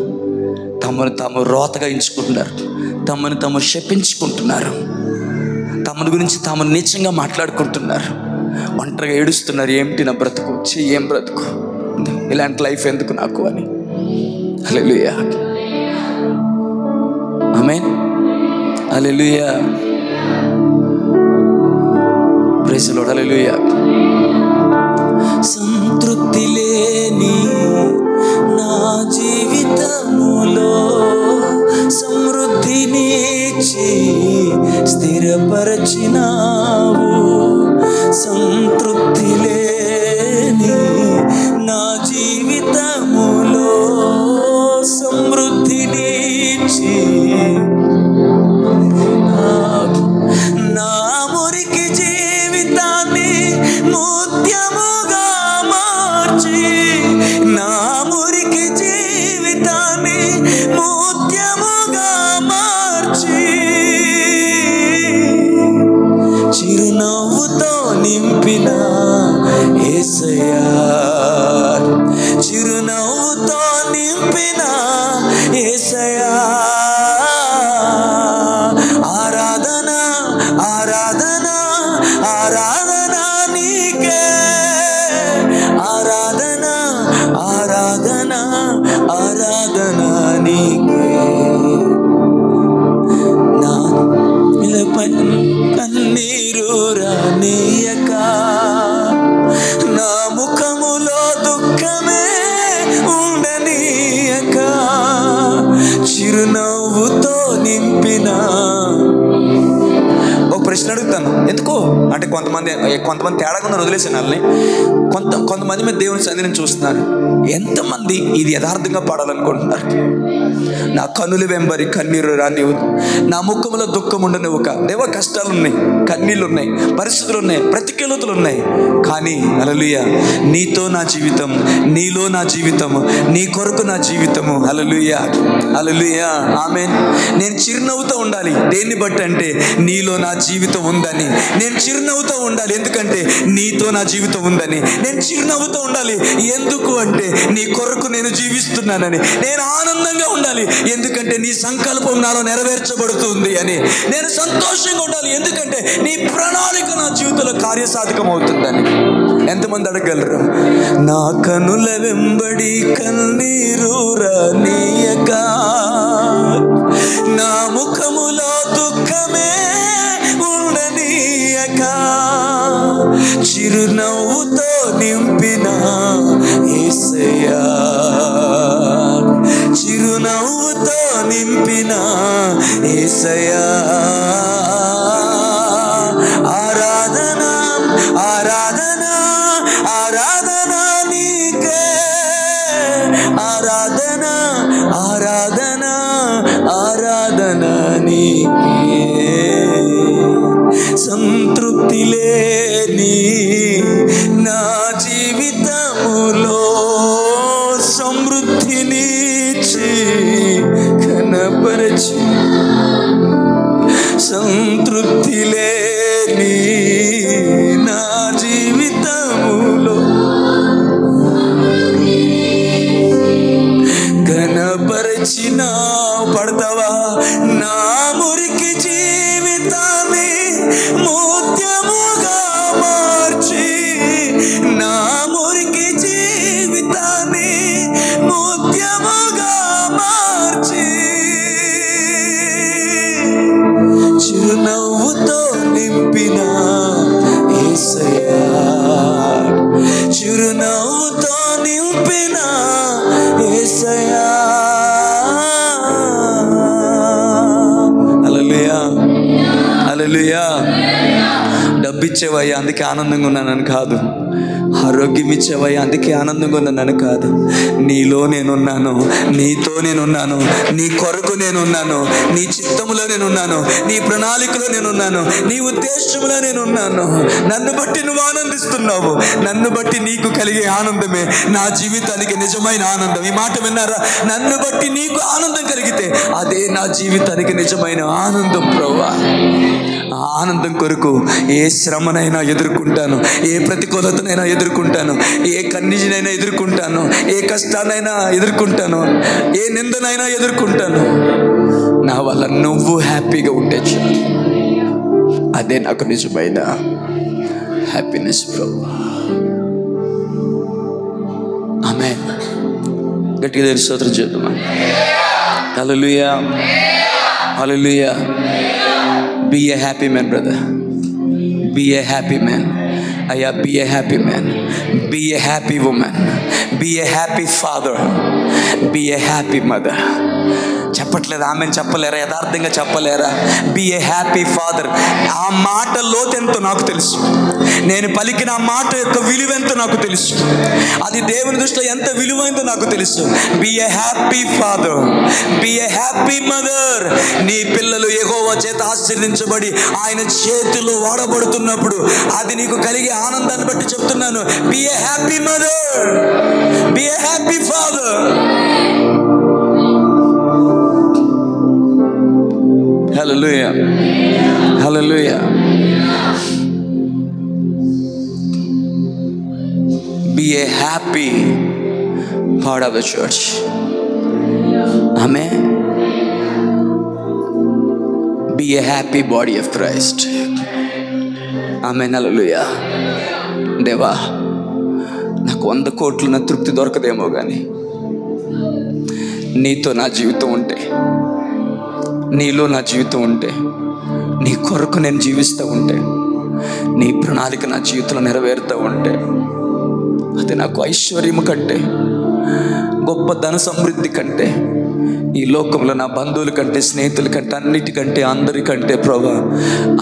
తమను తాము రోతగా ఎంచుకుంటున్నారు, తమను తాము శపించుకుంటున్నారు, తమను గురించి తాము నీచంగా మాట్లాడుకుంటున్నారు, ఒంటరిగా ఏడుస్తున్నారు. ఏమిటి నా బ్రతుకు, ఏం బ్రతుకు, ఇలాంటి లైఫ్ ఎందుకు నాకు అని. హల్లెలూయా, ఆమేన్, హల్లెలూయా, ప్రైజ్ ది లార్డ్, హల్లెలూయా. సంతృప్తి లేని నా జీవితములో సమృద్ధినిచ్చి స్థిరపరచినావు. సంతృప్తి లేని నా జీవితములో సమృద్ధినిచ్చి నా మురికి జీవితాన్ని ముత్యముగా మార్చి, నా మురికి జీవితాన్ని ముత్యముగా మార్చి, చిరునవ్వుతో నింపిన యేసయ్యా, చిరునవ్వుతో నింపిన యేసయ్యా, ఆరాధన ఆరాధన ఆరాధన నీకే, ఆరాధన ఆరాధన ఆరాధన నీకే. నా నిలపై కన్నీరు రానీయక, నా ముఖములో దుఃఖమే ఉండనీయక, చిరునవ్వుతో నింపిన. ఒక ప్రశ్న అడుగుతాను, ఎందుకో అంటే కొంతమంది తేడాగా ఉందని వదిలేసిన వాళ్ళని, కొంతమంది మీద దేవుని సన్నిధిని చూస్తున్నారు. ఎంతమంది ఇది యథార్థంగా పాడాలనుకుంటున్నారు? నా కన్నుల వెంబడి కన్నీరు రానివ్వు, నా ముఖంలో దుఃఖం ఉండనివ్వక. దేవా, కష్టాలు ఉన్నాయి, కన్నీళ్ళు ఉన్నాయి, పరిస్థితులు ఉన్నాయి, ప్రతికూలతలు ఉన్నాయి, కానీ హల్లెలూయా నీతో నా జీవితం, నీలో నా జీవితం, నీ కొరకు నా జీవితము. హల్లెలూయా, హల్లెలూయా, ఆమేన్. నేను చిరునవ్వుతో ఉండాలి. దేన్ని బట్టి అంటే నీలో నా జీవితం ఉందని. నేను చిరునవ్వుతో ఉండాలి, ఎందుకంటే నీతో నా జీవితం ఉందని. నేను చిరునవ్వుతో ఉండాలి, ఎందుకు అంటే నీ కొరకు నేను జీవిస్తున్నానని. నేను ఆనందంగా ఉండాలి, ఎందుకంటే నీ సంకల్పం నాలో నెరవేర్చబడుతుంది అని. నేను సంతోషంగా ఉండాలి, ఎందుకంటే నీ ప్రణాళిక నా జీవితంలో కార్యసాధకం అవుతుందని. ఎంతమంది అడగలరు? నా కనుల వెంబడి కన్నీరు రానీయక, నా ముఖములో దుఃఖమే ఉండనీయక, చిరునవ్వుతో నింపిన యేసయ్యా, చిరునవ్వుతో నింపిన యేసయ్యా. ఆరాధన ఆరాధన ఆరాధన నీకే, ఆరాధన ఆరాధన ఆరాధన నీకే. సంతృప్తి లేని నా జీవితములో సమృద్ధినిచ్చి కనపరచి, సంతృప్తి లేని నా జీవితములో కనపరచిన పడతావా నా మురికి జీవితాన్ని ముత్యముగా మార్చి, నా మురికి జీవితాన్ని ముత్యముగా మార్చి, చిరునవ్వుతో నింపిన యేసయ్యా, చిరునవ్వుతో నింపిన యేసయ్యా. హల్లెలూయా, హల్లెలూయా. డబ్బిచ్చేవయ్యా అందుకే ఆనందంగా ఉన్నానని కాదు, ఆరోగ్యం ఇచ్చేవయ్యా అందుకే ఆనందంగా ఉన్నానని కాదు. నీలో నేనున్నాను, నీతో నేనున్నాను, నీ కొరకు నేనున్నాను, నీ చిత్తములో నేనున్నాను, నీ ప్రణాళికలో నేనున్నాను, నీ ఉద్దేశంలో నేనున్నాను. నన్ను బట్టి నువ్వు ఆనందిస్తున్నావు, నన్ను బట్టి నీకు కలిగే ఆనందమే నా జీవితానికి నిజమైన ఆనందం. ఈ మాట విన్నారా? నన్ను బట్టి నీకు ఆనందం కలిగితే అదే నా జీవితానికి నిజమైన ఆనందం ప్రభువా. ఆనందం కొరకు ఏ శ్రమనైనా ఎదుర్కొంటాను, ఏ ప్రతికూలతనైనా ఎదుర్కొంటాను, ఏ కన్నీటినైనా ఎదుర్కొంటాను, ఏ కష్టాన్నైనా ఎదుర్కొంటాను, ఏ నిందనైనా ఎదుర్కొంటాను. నా వల్ల నువ్వు హ్యాపీగా ఉంటే చాలు, అదే నాకు నిజమైన హ్యాపీనెస్ ప్రభు. ఆమేన్. గట్టిగా తెలిసి స్తోత్రం చేద్దామా? హల్లెలూయా, హల్లెలూయా. Be a happy man, brother. Be a happy man. Aya, be a happy man. Be a happy woman. Be a happy father. Be a happy mother. చెప్పట్లేదు, ఆమెను చెప్పలేరా? యథార్థంగా చెప్పలేరా? Be a happy father. ఆ మాట లోతెంతో నాకు తెలుసు, నేను పలికిన ఆ మాట యొక్క విలువెంతో నాకు తెలుసు, అది దేవుని దృష్టిలో ఎంత విలువైందో నాకు తెలుసు. Be a happy father, be a happy mother. నీ పిల్లలు యెహోవా చేత ఆశీర్వదించబడి ఆయన చేతిలో వాడబడుతున్నప్పుడు అది నీకు కలిగే ఆనందాన్ని బట్టి చెప్తున్నాను. Be a happy mother, be a happy father. Hallelujah, hallelujah. Be a happy part of the church. Amen. Be a happy body of Christ. Amen, hallelujah. దేవా, నాకు 100 కోట్లున్న తృప్తి దొరకదేమో కానీ నీతో నా జీవితం ఉంటే, నీలో నా జీవితం ఉంటే, నీ కొరకు నేను జీవిస్తూ ఉంటే, నీ ప్రణాళిక నా జీవితంలో నెరవేరుతూ ఉంటే, అది నాకు ఐశ్వర్యము కంటే, గొప్ప ధన సమృద్ధి కంటే ఈ లోకంలో నా బంధువుల కంటే, స్నేహితుల కంటే, అన్నిటికంటే, అందరికంటే ప్రభువా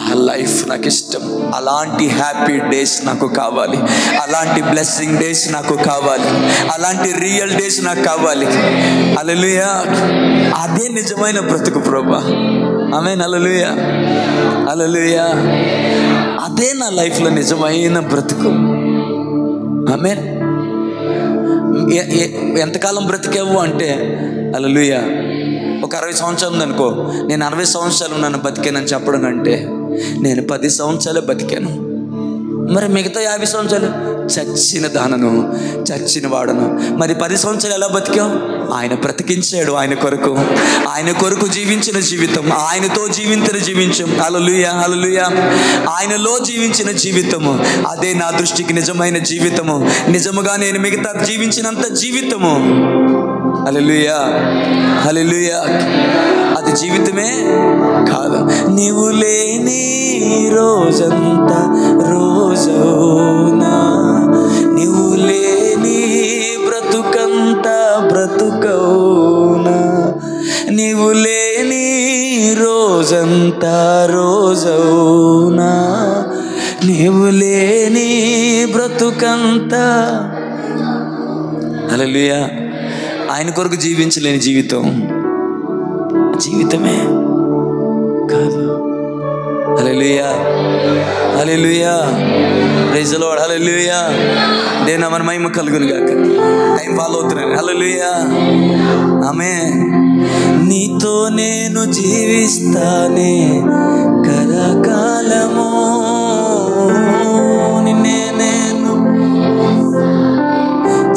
ఆ లైఫ్ నాకు ఇష్టం. అలాంటి హ్యాపీ డేస్ నాకు కావాలి, అలాంటి బ్లెస్సింగ్ డేస్ నాకు కావాలి, అలాంటి రియల్ డేస్ నాకు కావాలి. హల్లెలూయా. అదే నిజమైన బ్రతుకు ప్రభువా. ఆమేన్. హల్లెలూయా, హల్లెలూయా. అదే నా లైఫ్లో నిజమైన బ్రతుకు. ఆమేన్. ఎంతకాలం బ్రతికావు అంటే, హల్లెలూయా, ఒక 60 సంవత్సరాలు ఉందనుకో, నేను 60 సంవత్సరాలు నన్ను బతికానని చెప్పడం కంటే నేను 10 సంవత్సరాలే బతికాను. మరి మిగతా 50 సంవత్సరాలు చచ్చిన దానను, చచ్చిన వాడను. మరి 10 సంవత్సరాలు ఎలా బతికావు? ఆయన బ్రతికించాడు. ఆయన కొరకు జీవించిన జీవితం, ఆయనతో జీవించిన జీవించం. హల్లెలూయా, హల్లెలూయా. ఆయనలో జీవించిన జీవితము అదే నా దృష్టికి నిజమైన జీవితము. నిజముగా నేను మిగతా జీవించినంత జీవితము, హల్లెలూయా, హల్లెలూయా, అది జీవితమే కాదు. నీవు లేని రోజంతా రోజవునా, నీవు లేని బ్రతుకంతా బ్రతుకవునా, నీవు లేని రోజంతా రోజవునా, నీవు లేని బ్రతుకంతా. హల్లెలూయా. ఆయన కొరకు జీవించలేని జీవితం జీవితమే కాదు. హల్లెలూయా, హల్లెలూయా. Praise the lord. హల్లెలూయా. దేవుని నామమునకు మహిమ కలుగును గాక. టైం ఫాలో అవుతున్నాను. హల్లెలూయా, ఆమేన్. నీతో నేను జీవిస్తానే కలకాలము, నిన్నే నేను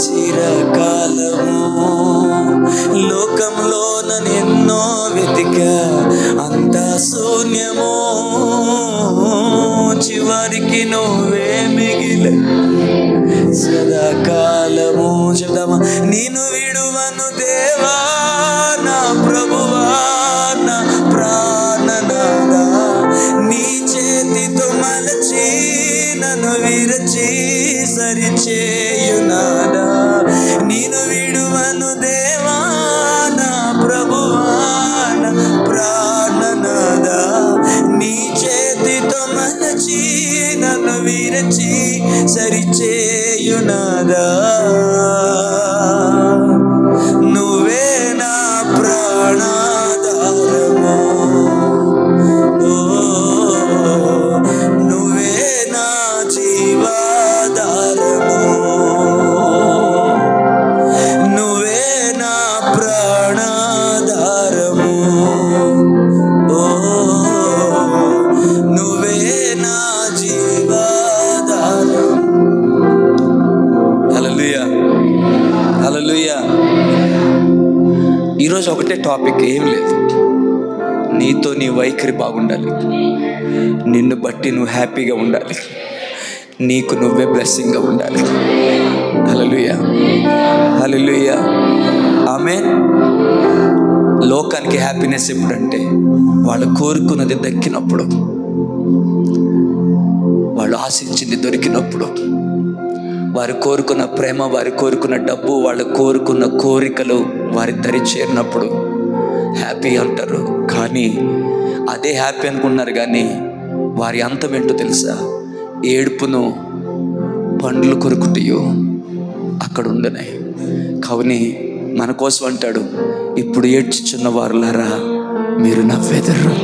చిరకాలము. లోకంలో నన్నెన్నో వెతికా, అంతా శూన్యము, చివరికి నువ్వే మిగిలే సదాకాలము. చెప్దామా? నేను విడువను దేవా నా ప్రభువా నా ప్రాణనాథా, నీ చేతితో మలచి నన్ను విరచి సరిచేయునాదా. నేను విడువను దేవా నా ప్రభువా నా ప్రాణనాథా, నీ చేతితో మలచి నన్ను విరచి సరిచేయునాదా. నువ్వే నా ప్రాణాధారము, ఓ నువ్వే నా జీవాధారము, నువ్వే నా ప్రాణాధారము, ఓ నువ్వే నా జీవాధారం. హల్లెలూయా, హల్లెలూయా. ఈరోజు ఒకటే టాపిక్, ఏం లేదు. నీతో నీ వైఖరి బాగుండాలి, నిన్ను బట్టి నువ్వు హ్యాపీగా ఉండాలి, నీకు నువ్వే బ్లెస్సింగ్గా ఉండాలి. హల్లెలూయా, హల్లెలూయా, ఆమేన్. లోకానికి హ్యాపీనెస్ ఎప్పుడంటే వాళ్ళు కోరుకున్నది దక్కినప్పుడు, వాళ్ళు ఆశించింది దొరికినప్పుడు, వారు కోరుకున్న ప్రేమ, వారు కోరుకున్న డబ్బు, వాళ్ళు కోరుకున్న కోరికలు వారి దరి చేరినప్పుడు హ్యాపీ అంటారు. కానీ అదే హ్యాపీ అనుకున్నారు, కానీ వారి అంతం ఏంటో తెలుసా? ఏడుపును పండ్లు కొరుకుటయో అక్కడ ఉండనాయి. కావుని మన కోసం అంటాడు, ఇప్పుడు ఏడ్చుచున్న వారులారా మీరు నవ్వెదరు.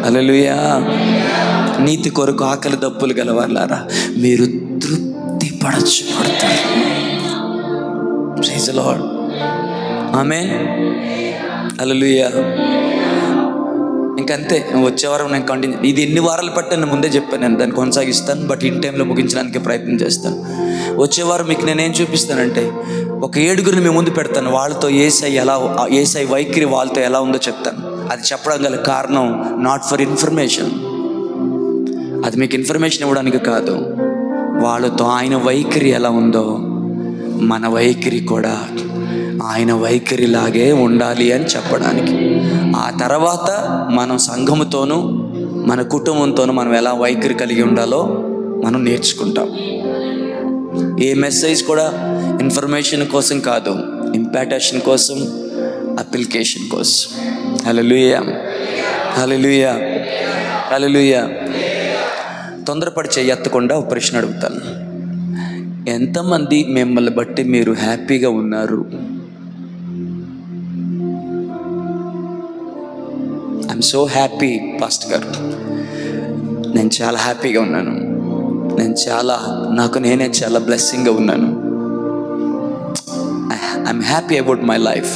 హల్లెలూయా. నీతి కొరకు ఆకలి దప్పులు గలవారులారా మీరు తృప్తి పడతారు. ప్రైజ్ ది లార్డ్, ఆమేన్, హల్లెలూయా. ఇంకంతే, వచ్చే వారం నేను కంటిన్యూ. ఇది ఎన్ని వారాలు పట్టాను ముందే చెప్పాను, నేను దాన్ని కొనసాగిస్తాను. బట్ ఇన్ టైంలో ముగించడానికి ప్రయత్నం చేస్తాను. వచ్చే వారం మీకు నేనేం చూపిస్తానంటే, ఒక 7గురిని మీ ముందు పెడతాను. వాళ్ళతో ఏసై వైఖరి వాళ్ళతో ఎలా ఉందో చెప్తాను. అది చెప్పడం గల కారణం నాట్ ఫర్ ఇన్ఫర్మేషన్, అది మీకు ఇన్ఫర్మేషన్ ఇవ్వడానికి కాదు. వాళ్ళతో ఆయన వైఖరి ఎలా ఉందో మన వైఖరి కూడా ఆయన వైఖరిలాగే ఉండాలి అని చెప్పడానికి. ఆ తర్వాత మనం సంఘముతోనూ మన కుటుంబంతోనూ మనం ఎలా వైఖరి కలిగి ఉండాలో మనం నేర్చుకుంటాం. ఏ మెసేజ్ కూడా ఇన్ఫర్మేషన్ కోసం కాదు, ఇంపాక్టేషన్ కోసం, అప్లికేషన్ కోసం. హల్లెలూయా, హల్లెలూయా, హల్లెలూయా. తొందరపడి చెయ్యెత్తకుండా ఒక ప్రశ్న అడుగుతాను. ఎంతమంది మిమ్మల్ని బట్టి మీరు హ్యాపీగా ఉన్నారు? ఐఎమ్ సో హ్యాపీ పాస్టర్ గారు, నేను చాలా హ్యాపీగా ఉన్నాను, నాకు నేనే చాలా బ్లెస్సింగ్గా ఉన్నాను, I'm happy about my life,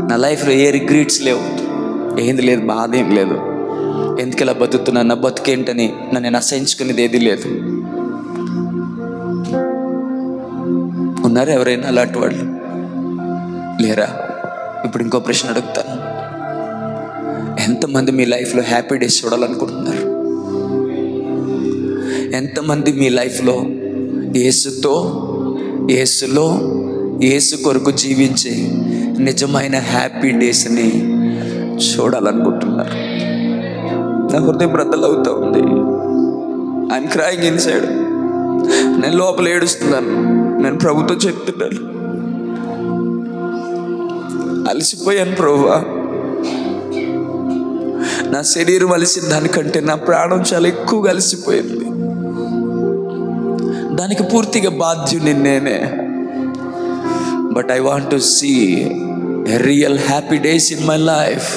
నా లైఫ్లో ఏ రిగ్రెట్స్ లేవు, ఏంది లేదు, బాధ ఏం లేదు, ఎందుకు ఇలా బతుకుతున్నాను, నా బతుకేంటని నేను అసహించుకునేది ఏది లేదు. ఉన్నారు ఎవరైనా అలాంటి వాళ్ళు? లేరా? ఇప్పుడు ఇంకో ప్రశ్న అడుగుతాను. ఎంతమంది మీ లైఫ్లో హ్యాపీ డేస్ చూడాలనుకుంటున్నారు? ఎంతమంది మీ లైఫ్లో యేసు కొరకు జీవించే నిజమైన హ్యాపీ డేస్ని చూడాలనుకుంటున్నారు? నా హృదయం బ్రద్దలవుతూ ఉంది. I'm crying inside. నేను లోపల ఏడుస్తున్నాను. నేను ప్రభుతో చెప్తున్నాను, అలసిపోయాను ప్రభువా, నా శరీరం అలసిన దానికంటే నా ప్రాణం చాలా ఎక్కువగా అలసిపోయింది, దానికి పూర్తిగా బాధ్యుని నేనే. But I want to see a real happy days in my life.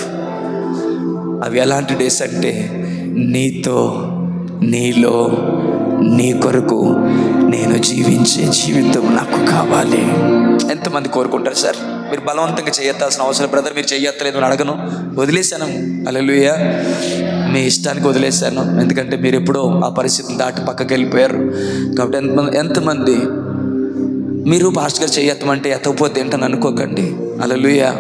అవి ఎలాంటి డేస్ అంటే, నీతో, నీలో, నీ కొరకు నేను జీవించే జీవితం నాకు కావాలి. ఎంతమంది కోరుకుంటారు సార్? మీరు బలవంతంగా చేయెత్తాల్సిన అవసరం, బ్రదర్ మీరు చెయ్యత్తలేదు అని అడగను, వదిలేశాను. హల్లెలూయా, మీ ఇష్టానికి వదిలేశాను. ఎందుకంటే మీరు ఎప్పుడో ఆ పరిస్థితిని దాటి పక్కకి వెళ్ళిపోయారు. కాబట్టి ఎంతమంది మీరు పాస్టర్ గారు చెయ్యెత్తమంటే ఎత్తకపోతే ఏంటని అనుకోకండి. హల్లెలూయా.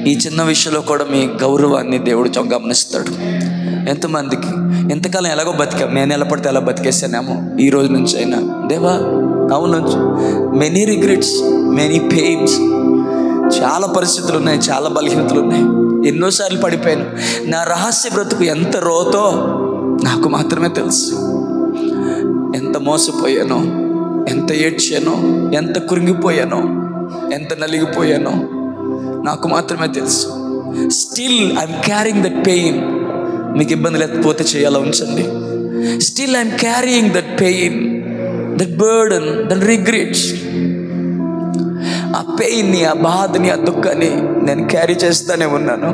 ఈ చిన్న విషయంలో కూడా మీ గౌరవాన్ని దేవుడు గమనిస్తాడు. ఎంతమందికి ఎంతకాలం ఎలాగో బతికాం, నేను ఎలా పడితే అలా బతికేసానేమో, ఈ రోజు నుంచి అయినా దేవా అవును, మెనీ రిగ్రెట్స్, మెనీ పెయిన్స్, చాలా పరిస్థితులు ఉన్నాయి, చాలా బలహీనతలు ఉన్నాయి, ఎన్నోసార్లు పడిపోయాను. నా రహస్య బ్రతుకు ఎంత రోతో నాకు మాత్రమే తెలుసు. ఎంత మోసపోయానో, ఎంత ఏడ్చానో, ఎంత కురింగిపోయానో, ఎంత నలిగిపోయానో నాకు మాత్రమే తెలుసు. Still I'm carrying that pain. మీకు ఇబ్బంది లేకపోతే చేయాలా ఉంచండి. Still I'm carrying that pain, that burden, that regrets. ఆ పెయిన్ని, ఆ బాధని, ఆ దుఃఖాన్ని నేను క్యారీ చేస్తానే ఉన్నాను.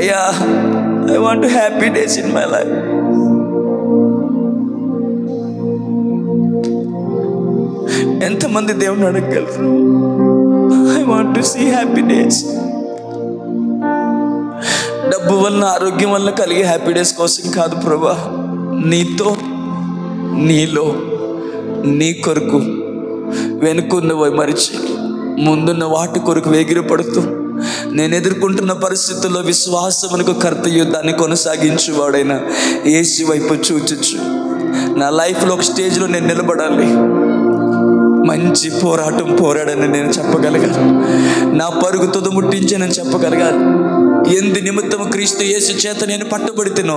అయ్యా, I want happy days in my life. ఎంతమంది దేవుని అడగగలరు? I want to see happy days. డబ్బు వలన, ఆరోగ్యం వలన కలిగే హ్యాపీ డేస్ కోసం కాదు ప్రభా, నీతో, నీలో, నీ కొరకు వెనుకున్నవి మరిచి ముందున్న వాటి కొరకు వేగిరపడుతూ నేను ఎదుర్కొంటున్న పరిస్థితుల్లో విశ్వాసమునకు కర్తయ్య దాన్ని కొనసాగించువాడైనా యేసు వైపు చూచొచ్చు. నా లైఫ్లో ఒక స్టేజ్లో నేను నిలబడాలి, మంచి పోరాటం పోరాడని నేను చెప్పగలగాలి, నా పరుగు తుదముట్టించానని చెప్పగలగాలి. ఎందు నిమిత్తం క్రీస్తు యేసు చేత నేను పట్టుబడితేనో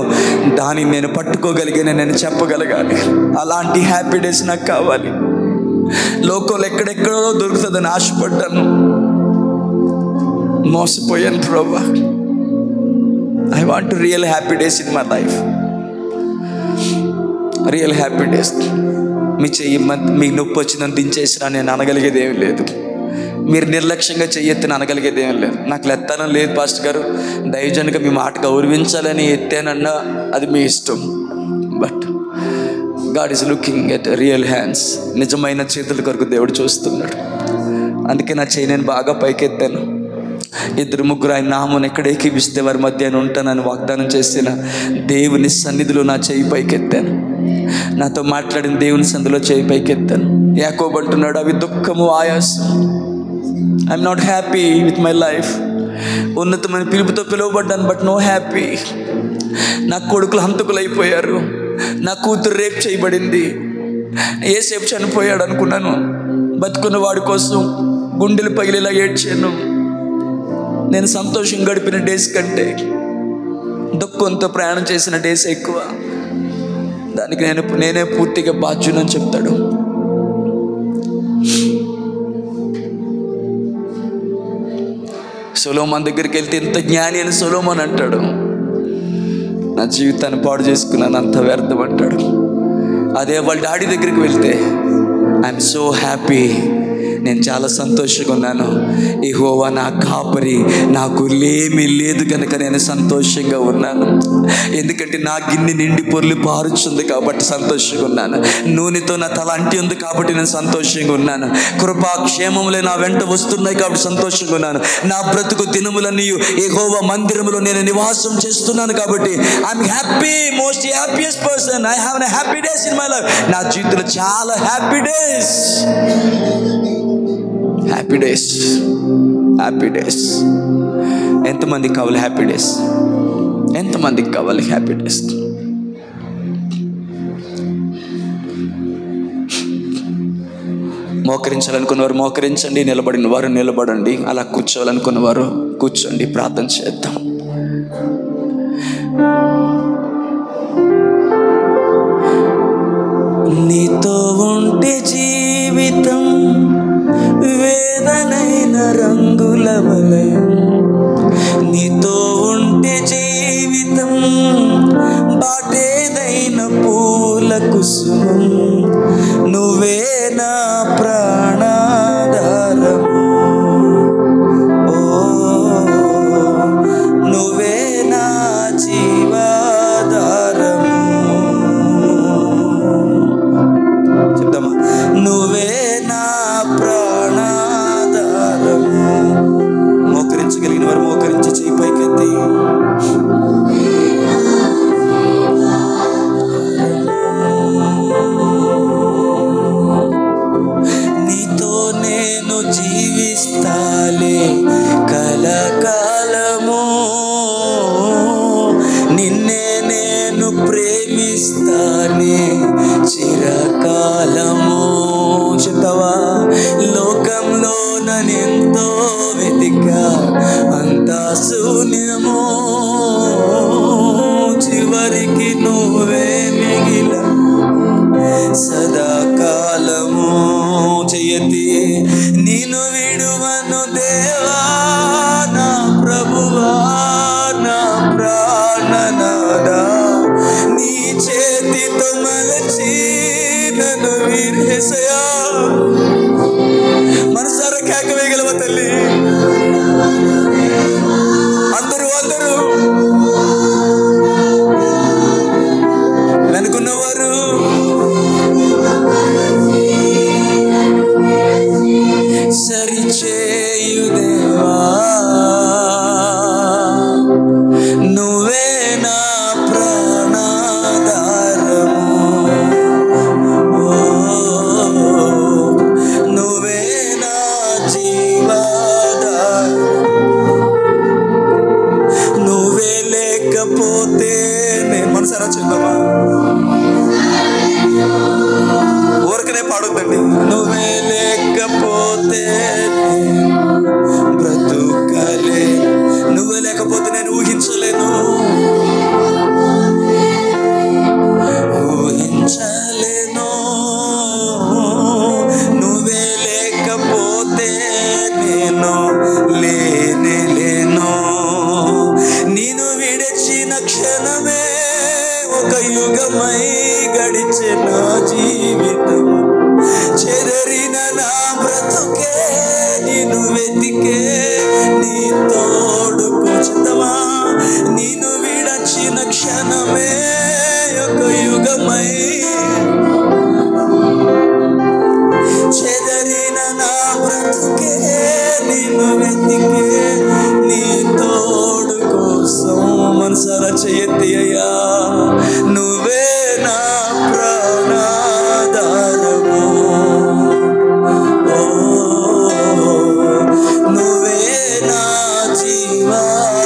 దాన్ని నేను పట్టుకోగలిగాను నేను చెప్పగలగాలి. అలాంటి హ్యాపీ డేస్ నాకు కావాలి. లోకంలో ఎక్కడెక్కడో దొరుకుతుందని ఆశపడ్డాను, మోసపోయాను ప్రభా. I want real happy days in my life. Real happy days. మీ నొప్పి వచ్చిందని దించేసినా నేను అనగలిగేది ఏమి లేదు. మీరు నిర్లక్ష్యంగా చెయ్యెత్తిన అనగలిగేది ఏం లేదు. నాకు లెత్తానం లేదు పాస్టర్ గారు, దైవజనుగా మీ మాట గౌరవించాలని ఎత్తానన్నా అది మీ ఇష్టం. But God is looking at real hands. నిజమైన చేతుల కొరకు దేవుడు చూస్తున్నాడు. అందుకే నా చేయి నేను బాగా పైకెత్తాను. 2-3 ఆయన నామం ఎక్కడ ఏకీపిస్తే వారి మధ్య నేను ఉంటానని వాగ్దానం చేసిన దేవుని సన్నిధిలో నా చేయి పైకెత్తాను. నాతో మాట్లాడిన దేవుని సన్నిధిలో చేయి పైకెత్తాను. యాకోబు అంటున్నాడు, అవి దుఃఖము, ఆయాసం. I'm not happy with my life. ఉన్నతమైన పిలుపుతో పిలువబడ్డాను, బట్ నో హ్యాపీ. నా కొడుకులు హంతకులు అయిపోయారు, నా కూతురు రేప్ చేయబడింది, ఏసేపు చనిపోయాడు అనుకున్నాను. బతుకున్న వాడి కోసం గుండెలు పగిలేలా ఏడ్చాను. నేను సంతోషం గడిపిన డేస్ కంటే దుఃఖంతో ప్రయాణం చేసిన డేస్ ఎక్కువ. దానికి నేనే పూర్తిగా బాధ్యునని చెప్తాడు. సొలొమోన్ దగ్గరికి వెళ్తే ఎంత జ్ఞాని అని సొలొమోన్ అంటాడు. నా జీవితాన్ని పాడు చేసుకున్నాను, అంత వ్యర్థం అంటాడు. అదే వాళ్ళ డాడీ దగ్గరికి వెళ్తే ఐఎమ్ సో హ్యాపీ, నేను చాలా సంతోషంగా ఉన్నాను, యెహోవా నా కాపరి, నాకు లేమి లేదు కనుక నేను సంతోషంగా ఉన్నాను. ఎందుకంటే నా గిన్నె నిండి పొర్లి పారుచుంది కాబట్టి సంతోషంగా ఉన్నాను. నూనెతో నా తల అంటి ఉంది కాబట్టి నేను సంతోషంగా ఉన్నాను. కృపాక్షేమములే నా వెంట వస్తున్నాయి కాబట్టి సంతోషంగా ఉన్నాను. నా బ్రతుకు దినములన్నీ యెహోవా మందిరములో నేను నివాసం చేస్తున్నాను కాబట్టి I'm happy, most happiest person. I have a happy days in my life. నా జీవితంలో చాలా happy days, happy days, happy days. ఎంతమందికి కావాలి హ్యాపీ డేస్? ఎంతమందికి కావాలి హ్యాపీ డేస్? మోకరించాలనుకున్న వారు మోకరించండి, నిలబడిన వారు నిలబడండి, అలా కూర్చోవాలనుకున్న వారు కూర్చోండి. ప్రార్థన చేద్దాం. నీతో ఉంటే జీవితం వేదనైన రంగుల వలయం, నీతో ఉంటే జీవితం బాటేదైన పూల కుసుమం, నువ్వే నా ప్రాణాధారము, ఓ నువ్వే నా జీవాధారము. చెప్తామా? నువ్వే నా ప్రాణాధారము. మోకరించగలిగిన వారు మోకరించి చేయి పైకెత్తి నీతో నేను జీవిస్తాలే కలకాలము, నిన్నే నేను ప్రేమిస్తానే చిరకాలము. చెప్తావా? లోకంలో నన్నెంతో వెతికా, అంతా శూన్యము, చివరికి నువ్వే మిగిల సదాకాలము. చెయ్యతి నిన్ను విడువను దేవా, నా ప్రభువా, నా ప్రాణనాదా, నీ చేతితో మలచి నన్ను వీరేసయా. మనసారా కేక వేయగలవా తల్లి? అందరూ అందరూ వెనుకున్నవారు సరిచేయు దేవా, నువ్వే నా ప్రాణాధారము, ఓ నువ్వే నా జీవాధారము. నువ్వే లేకపోతే నేను మనసారా చెప్తామా? ఊరికనే పాడొద్దండి. నువ్వే లేకపోతే బ్రతుకలే, నువ్వే లేకపోతే నేను ఊహించలేను, ఊహించలేను. నువ్వే లేకపోతే నేను లేనే లేను. నేను విడిచిన క్షణమే ఒక యుగమై గడిచే నా జీవితం, చెదరిన నా బ్రతుకే నిన్ను వెతికే నీ తోడుకు. చెప్తావా? నిన్ను విడచిన క్షణమే ఒక యుగమై, చెదరిన నా బ్రతుకే నిన్ను వెతికే నీ తోడు కోసం. మనసారా చెయ్యెత్తి అయ్యా, నువ్వే నా ప్రాణాధారము, ఓ నువ్వే నా జీవాధారము,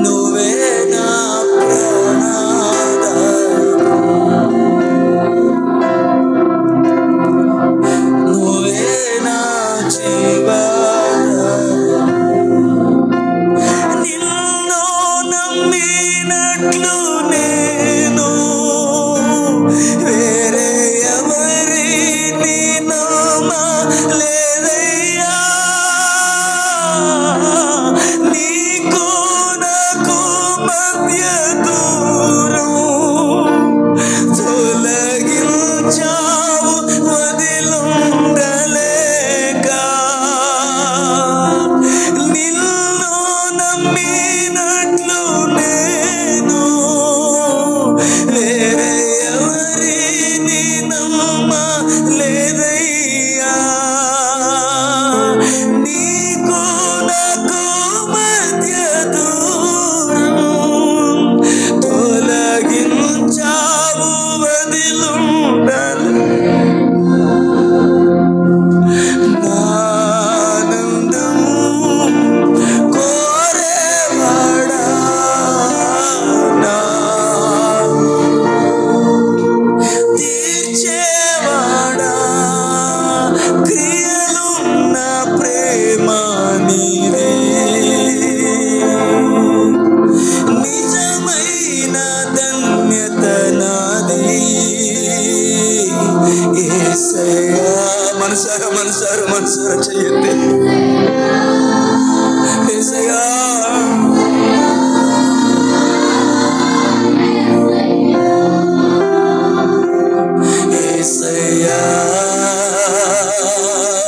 నువ్వే నా ప్రాణాధారము, నువ్వే నా జీవాధారము. నీకు నాకు మధ్య దూరం తొలగించావు వదిలుండాలి నానందం కోరేవాడా నా తీర్చేవాడా క్రియలున్న ప్రేమ నీదే నిజమైన ధన్యత నాది యేసయ్యా మనసారా చెయ్యండి యేసయ్యా యేసయ్యా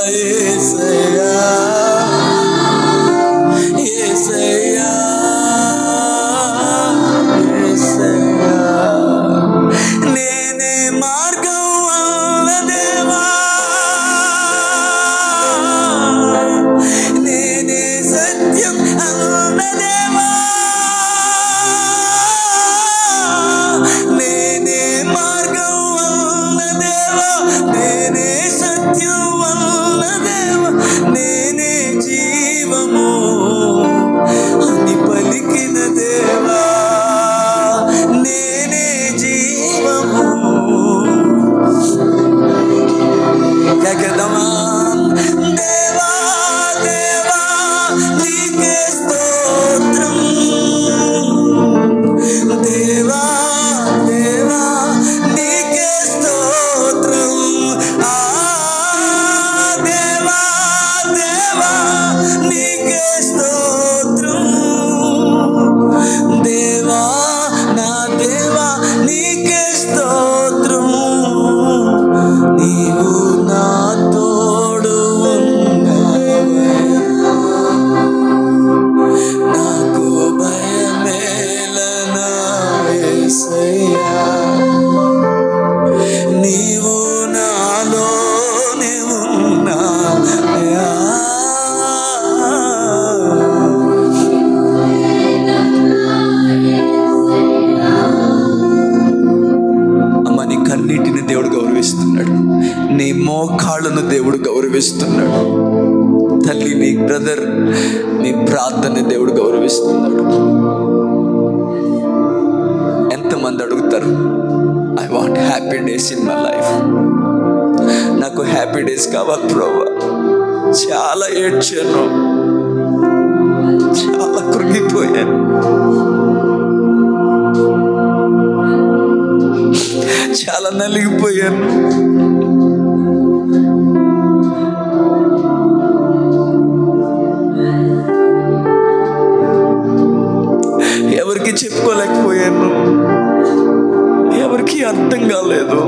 యేసయ్యా యేసయ్యా యేసయ్యా నేనే మార్గం అన్న దేవా నేనే సత్యం అన్న దేవా నేనే మార్గం అన్న దేవా నేనే సత్యం అన్న దేవా నేనే జీవము అని పలికిన దేవా నేనే జీవము కదమా దేవా దేవా నీకే స్తోత్రం దేవా దేవా నీకే స్తోత్రం దేవా దేవా నీకే స్తోత్రం దేవా నా దేవా నీకే స్తోత్రం నీవు నా తోడు నాకు భయమేలనా యేసయ్యా నీవు నాలోనే ఉన్నావయ్యా అమ్మ నీ కన్నీటిని దేవుడు గౌరవిస్తున్నాడు నీ మోకాళ్ళను దేవుడు గౌరవిస్తున్నాడు తల్లి నీ బ్రదర్ నీ ప్రార్థన దేవుడు గౌరవిస్తున్నాడు ఎంతమంది అడుగుతారు I want happy days in my life నాకు హ్యాపీ డేస్ కావాలి ప్రభువా చాలా ఏడ్చాను చాలా కృంగిపోయాను చాలా నలిగిపోయాను ఎవరికి చెప్పుకోలేకపోయాను ఎవరికి అర్థం కాలేదు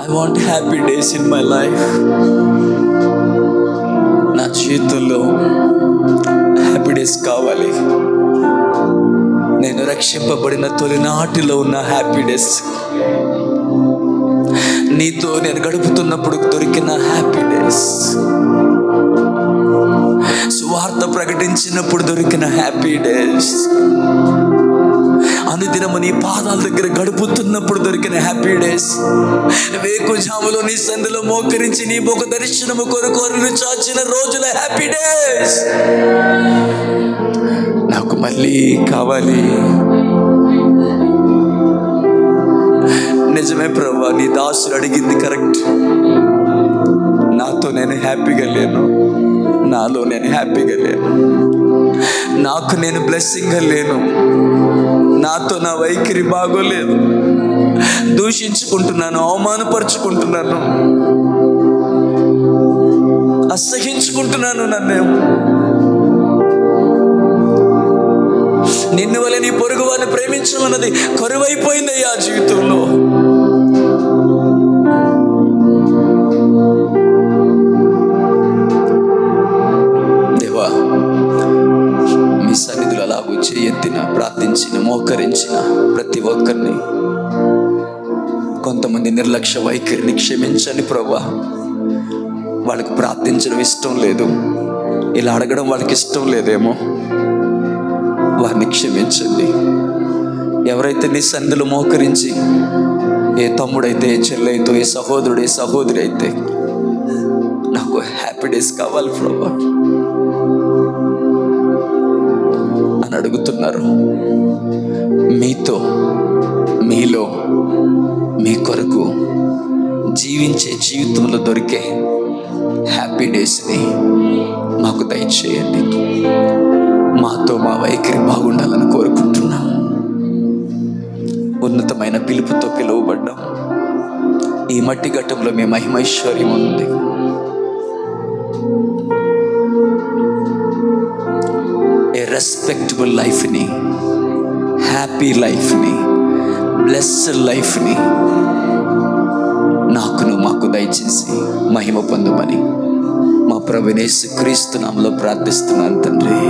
I want happy days in my life నా జీవితంలో హ్యాపీ డేస్ కావాలి నేను రక్షింపబడిన తొలినాటిలో ఉన్న హ్యాపీ డేస్ నీతో నేను గడుపుతున్నప్పుడు దొరికిన హ్యాపీ డేస్ సువార్త ప్రకటించినప్పుడు దొరికిన హ్యాపీ డేస్ అనుదినము నీ పాదాల దగ్గర గడుపుతున్నప్పుడు దొరికిన హ్యాపీ డేస్ వేకుజాములో నీ సందులో మోకరించి నీ ముఖ దర్శనము కొరకు చాచిన రోజుల హ్యాపీ డేస్ నాకు మళ్ళీ కావాలి నిజమే ప్రభువా నీ దాసుడు అడిగింది కరెక్ట్ నాతో నేను హ్యాపీగా లేను నాలో నేను హ్యాపీగా లేను నాకు నేను బ్లెస్సింగ్గా లేను నాతో నా వైఖరి బాగోలేదు దూషించుకుంటున్నాను అవమానపరుచుకుంటున్నాను అసహించుకుంటున్నాను నన్ను నిన్ను వల్ల నీ పొరుగు వారిని ప్రేమించమన్నది కరువైపోయిందయ్యా జీవితంలో దేవా మీ సన్నిధిలో అలాగూ చేయెత్తిన ప్రార్థించిన మోకరించిన ప్రతి ఒక్కరిని కొంతమంది నిర్లక్ష్య వైఖరిని క్షమించండి ప్రభువా. వాళ్ళకి ప్రార్థించడం ఇష్టం లేదు, ఇలా అడగడం వాళ్ళకి ఇష్టం లేదేమో, వారిని క్షమించండి. ఎవరైతే నీ సన్నిధిలో మోకరించి, ఏ తమ్ముడైతే, ఏ చెల్లైతే, ఏ సహోదరుడు, ఏ సహోదరి అయితే నాకు హ్యాపీ డేస్ కావాలి ప్రభువా అని అడుగుతున్నారు, మీతో, మీలో, మీ కొరకు జీవించే జీవితంలో దొరికే హ్యాపీ డేస్ని మాకు దయచేయండి. మాతో మా వైఖరి బాగుండాలని కోరుకుంటున్నాం. ఉన్నతమైన పిలుపుతో పిలువబడ్డాం. ఈ మట్టి ఘట్టంలో మీ మహిమైశ్వర్యం ఉంది. ఏ రెస్పెక్టబుల్ లైఫ్ని, హ్యాపీ లైఫ్ని, బ్లెస్డ్ లైఫ్ని నాకును మాకు దయచేసి మహిమ పొందమని మా ప్రభువైన యేసుక్రీస్తు నామములో ప్రార్థిస్తున్నాను తండ్రి.